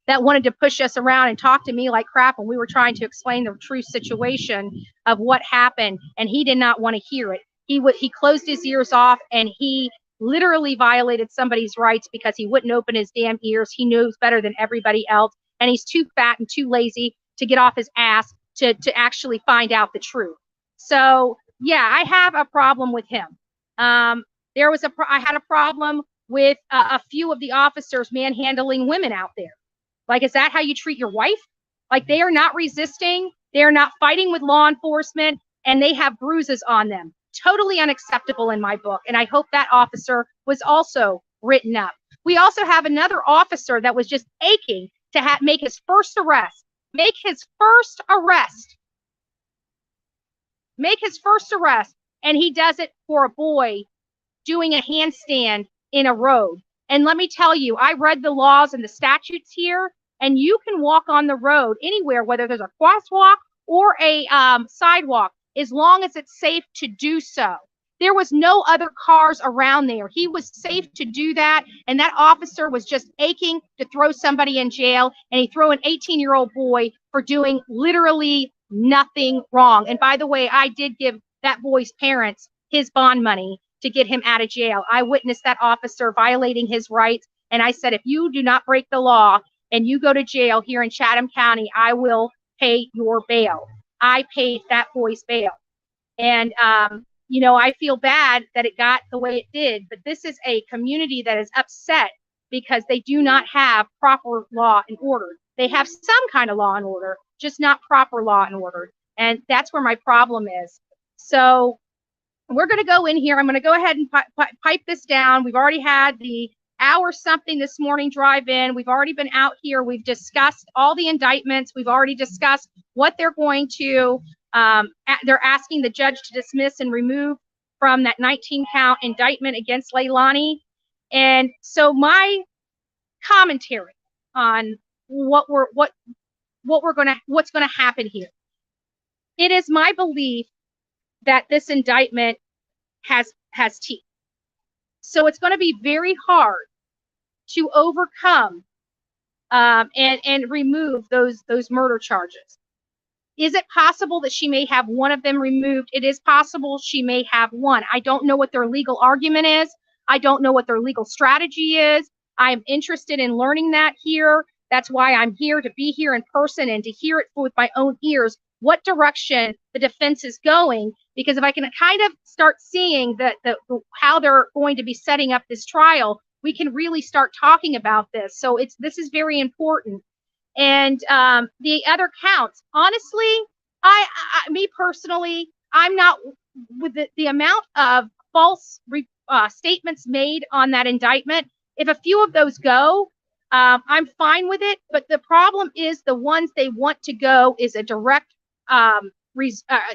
S1: that wanted to push us around and talk to me like crap when we were trying to explain the true situation of what happened, and he did not want to hear it. He closed his ears off, and he literally violated somebody's rights because he wouldn't open his damn ears. He knows better than everybody else, and he's too fat and too lazy to get off his ass to actually find out the truth. So yeah, I have a problem with him. I had a problem with a few of the officers manhandling women out there. Like, is that how you treat your wife? Like, they are not resisting. They are not fighting with law enforcement, and they have bruises on them. Totally unacceptable in my book. And I hope that officer was also written up. We also have another officer that was just aching to make his first arrest. Make his first arrest. And he does it for a boy doing a handstand in a road. And let me tell you, I read the laws and the statutes here, and you can walk on the road anywhere, whether there's a crosswalk or a sidewalk, as long as it's safe to do so. There was no other cars around there. He was safe to do that, and that officer was just aching to throw somebody in jail, and he threw an 18-year-old boy for doing literally nothing wrong. And by the way, I did give that boy's parents his bond money to get him out of jail. I witnessed that officer violating his rights, and I said, if you do not break the law and you go to jail here in Chatham County, I will pay your bail. I paid that boy's bail. And, I feel bad that it got the way it did, but this is a community that is upset because they do not have proper law and order. They have some kind of law and order, just not proper law and order. And that's where my problem is. So we're going to go in here. I'm going to go ahead and pipe this down. We've already had the hour something this morning drive in. We've already been out here. We've discussed all the indictments. We've already discussed what they're going to, they're asking the judge to dismiss and remove from that 19-count indictment against Leilani. And so my commentary on what's going to happen here. It is my belief that this indictment has teeth. So it's going to be very hard to overcome and remove those murder charges. Is it possible that she may have one of them removed? It is possible she may have one. I don't know what their legal argument is. I don't know what their legal strategy is. I'm interested in learning that here. That's why I'm here, to be here in person and to hear it with my own ears, what direction the defense is going. Because if I can kind of start seeing how they're going to be setting up this trial, we can really start talking about this. So this is very important. And the other counts, honestly, me personally, I'm not with the amount of false statements made on that indictment. If a few of those go, I'm fine with it. But the problem is the ones they want to go is a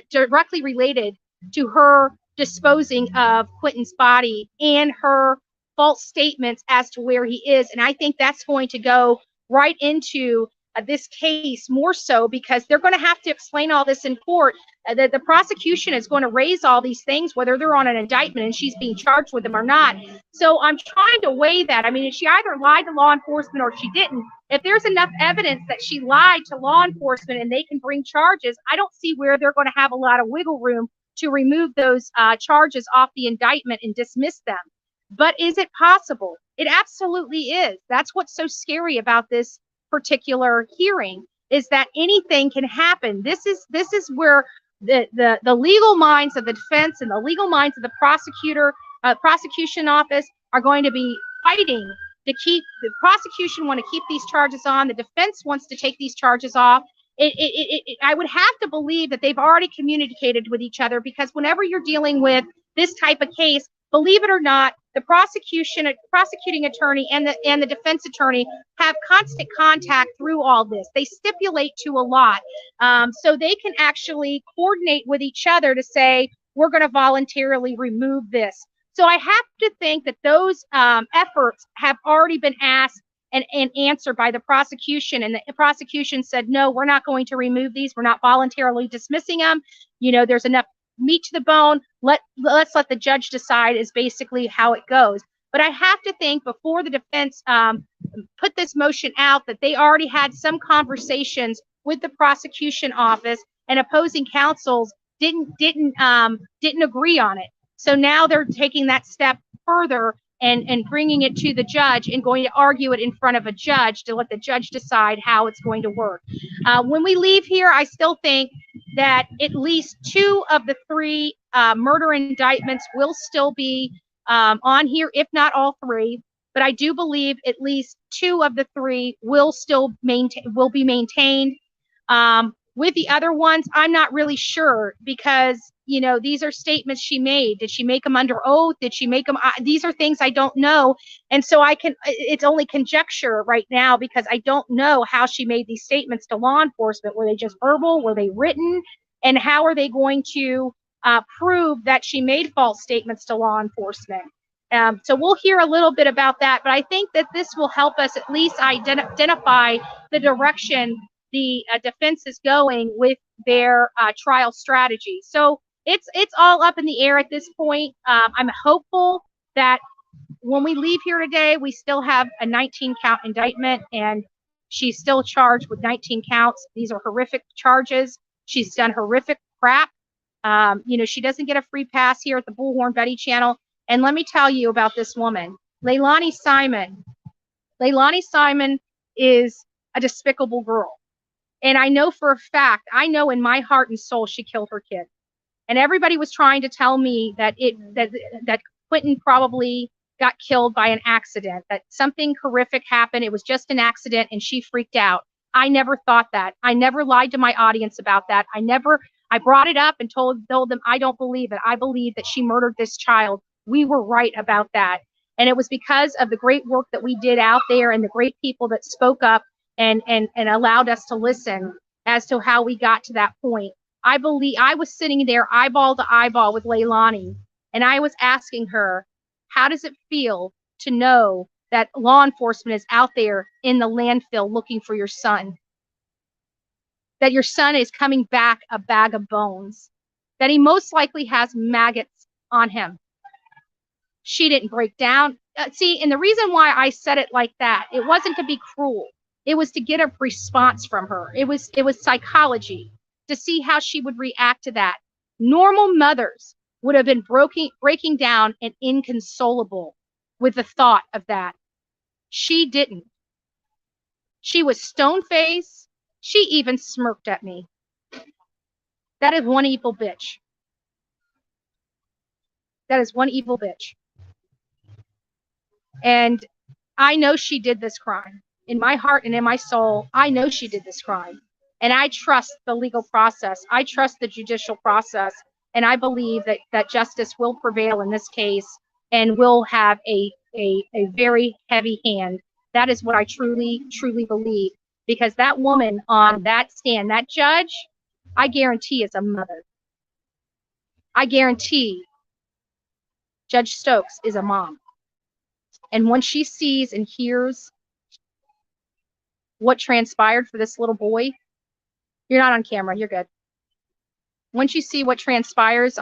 S1: directly related to her disposing of Quentin's body and her false statements as to where he is. And I think that's going to go right into this case more so, because they're going to have to explain all this in court. The prosecution is going to raise all these things, whether they're on an indictment and she's being charged with them or not. So I'm trying to weigh that. I mean, she either lied to law enforcement or she didn't. If there's enough evidence that she lied to law enforcement and they can bring charges, I don't see where they're going to have a lot of wiggle room to remove those charges off the indictment and dismiss them. But is it possible? It absolutely is. That's what's so scary about this particular hearing, is that anything can happen. This is where the legal minds of the defense and the legal minds of the prosecution office are going to be fighting to keep. The prosecution want to keep these charges on. The defense wants to take these charges off. I would have to believe that they've already communicated with each other, because whenever you're dealing with this type of case, believe it or not, the prosecuting attorney and the defense attorney have constant contact through all this. They stipulate to a lot, so they can actually coordinate with each other to say, we're going to voluntarily remove this. So I have to think that those efforts have already been asked and answered by the prosecution. And the prosecution said, no, we're not going to remove these. We're not voluntarily dismissing them. You know, there's enough meat to the bone. Let's let the judge decide is basically how it goes. But I have to think before the defense put this motion out that they already had some conversations with the prosecution office, and opposing counsels didn't agree on it. So now they're taking that step further and bringing it to the judge and going to argue it in front of a judge to let the judge decide how it's going to work. When we leave here, I still think that at least 2 of the 3 murder indictments will still be on here, if not all 3. But I do believe at least 2 of the 3 will be maintained. With the other ones, I'm not really sure, because, you know, these are statements she made. Did she make them under oath? Did she make them? These are things I don't know. And so it's only conjecture right now, because I don't know how she made these statements to law enforcement. Were they just verbal? Were they written? And how are they going to prove that she made false statements to law enforcement? So we'll hear a little bit about that, but I think that this will help us at least identify the direction the defense is going with their trial strategy. So it's all up in the air at this point. I'm hopeful that when we leave here today, we still have a 19-count indictment, and she's still charged with 19 counts. These are horrific charges. She's done horrific crap. You know, she doesn't get a free pass here at the Bullhorn Betty channel. And let me tell you about this woman, Leilani Simon. Leilani Simon is a despicable girl. And I know for a fact, I know in my heart and soul, she killed her kid. And everybody was trying to tell me that Quentin probably got killed by an accident, that something horrific happened. It was just an accident and she freaked out. I never thought that. I never lied to my audience about that. I brought it up and told them I don't believe it. I believe that she murdered this child. We were right about that. And it was because of the great work that we did out there and the great people that spoke up and allowed us to listen as to how we got to that point. I believe I was sitting there eyeball to eyeball with Leilani, and I was asking her, how does it feel to know that law enforcement is out there in the landfill looking for your son? That your son is coming back a bag of bones, that he most likely has maggots on him. She didn't break down. See, and the reason why I said it like that, it wasn't to be cruel. It was to get a response from her. It was psychology, to see how she would react to that. Normal mothers would have been breaking down and inconsolable with the thought of that. She didn't. She was stone-faced. She even smirked at me. That is one evil bitch. That is one evil bitch. And I know she did this crime. In my heart and in my soul, I know she did this crime. And I trust the legal process. I trust the judicial process. And I believe that justice will prevail in this case and will have a very heavy hand. That is what I truly, truly believe. Because that woman on that stand, that judge, I guarantee is a mother. I guarantee Judge Stokes is a mom. And when she sees and hears what transpired for this little boy, you're not on camera, you're good. Once you see what transpires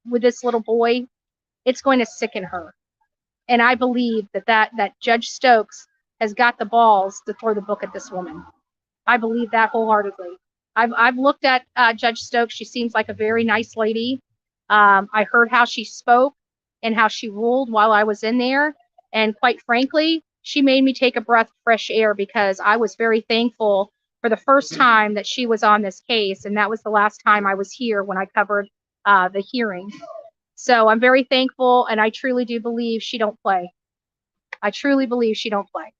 S1: with this little boy, it's going to sicken her. And I believe that Judge Stokes has got the balls to throw the book at this woman. I believe that wholeheartedly. I've looked at Judge Stokes. She seems like a very nice lady. I heard how she spoke and how she ruled while I was in there. And quite frankly, she made me take a breath of fresh air, because I was very thankful for the first time that she was on this case. And that was the last time I was here when I covered the hearing. So I'm very thankful, and I truly do believe she don't play. I truly believe she don't play.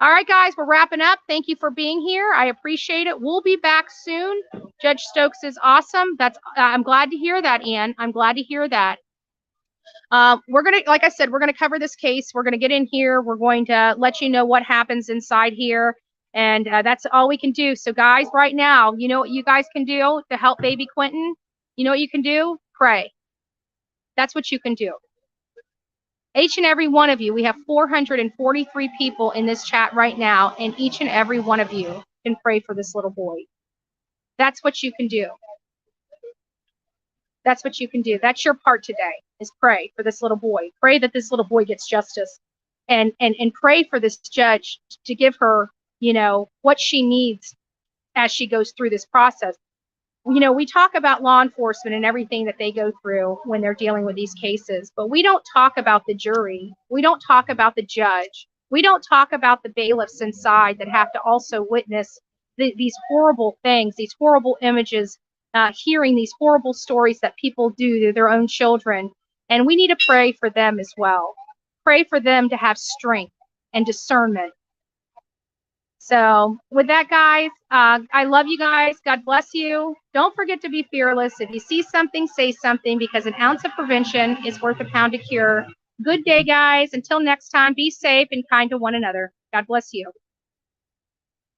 S1: All right, guys, we're wrapping up. Thank you for being here. I appreciate it. We'll be back soon. Judge Stokes is awesome. I'm glad to hear that, Ann. I'm glad to hear that. We're going to, like I said, we're going to cover this case. We're going to get in here. We're going to let you know what happens inside here. And that's all we can do. So guys, right now, you know what you guys can do to help baby Quentin? You know what you can do? Pray. That's what you can do. Each and every one of you, we have 443 people in this chat right now, and each and every one of you can pray for this little boy. That's what you can do. That's what you can do. That's your part today, is pray for this little boy. Pray that this little boy gets justice, and pray for this judge to give her, you know, what she needs as she goes through this process. You know, we talk about law enforcement and everything that they go through when they're dealing with these cases, but we don't talk about the jury. We don't talk about the judge. We don't talk about the bailiffs inside that have to also witness these horrible things, these horrible images, hearing these horrible stories that people do to their own children. And we need to pray for them as well. Pray for them to have strength and discernment. So with that, guys, I love you guys. God bless you. Don't forget to be fearless. If you see something, say something, because an ounce of prevention is worth a pound of cure. Good day, guys. Until next time, be safe and kind to one another. God bless you.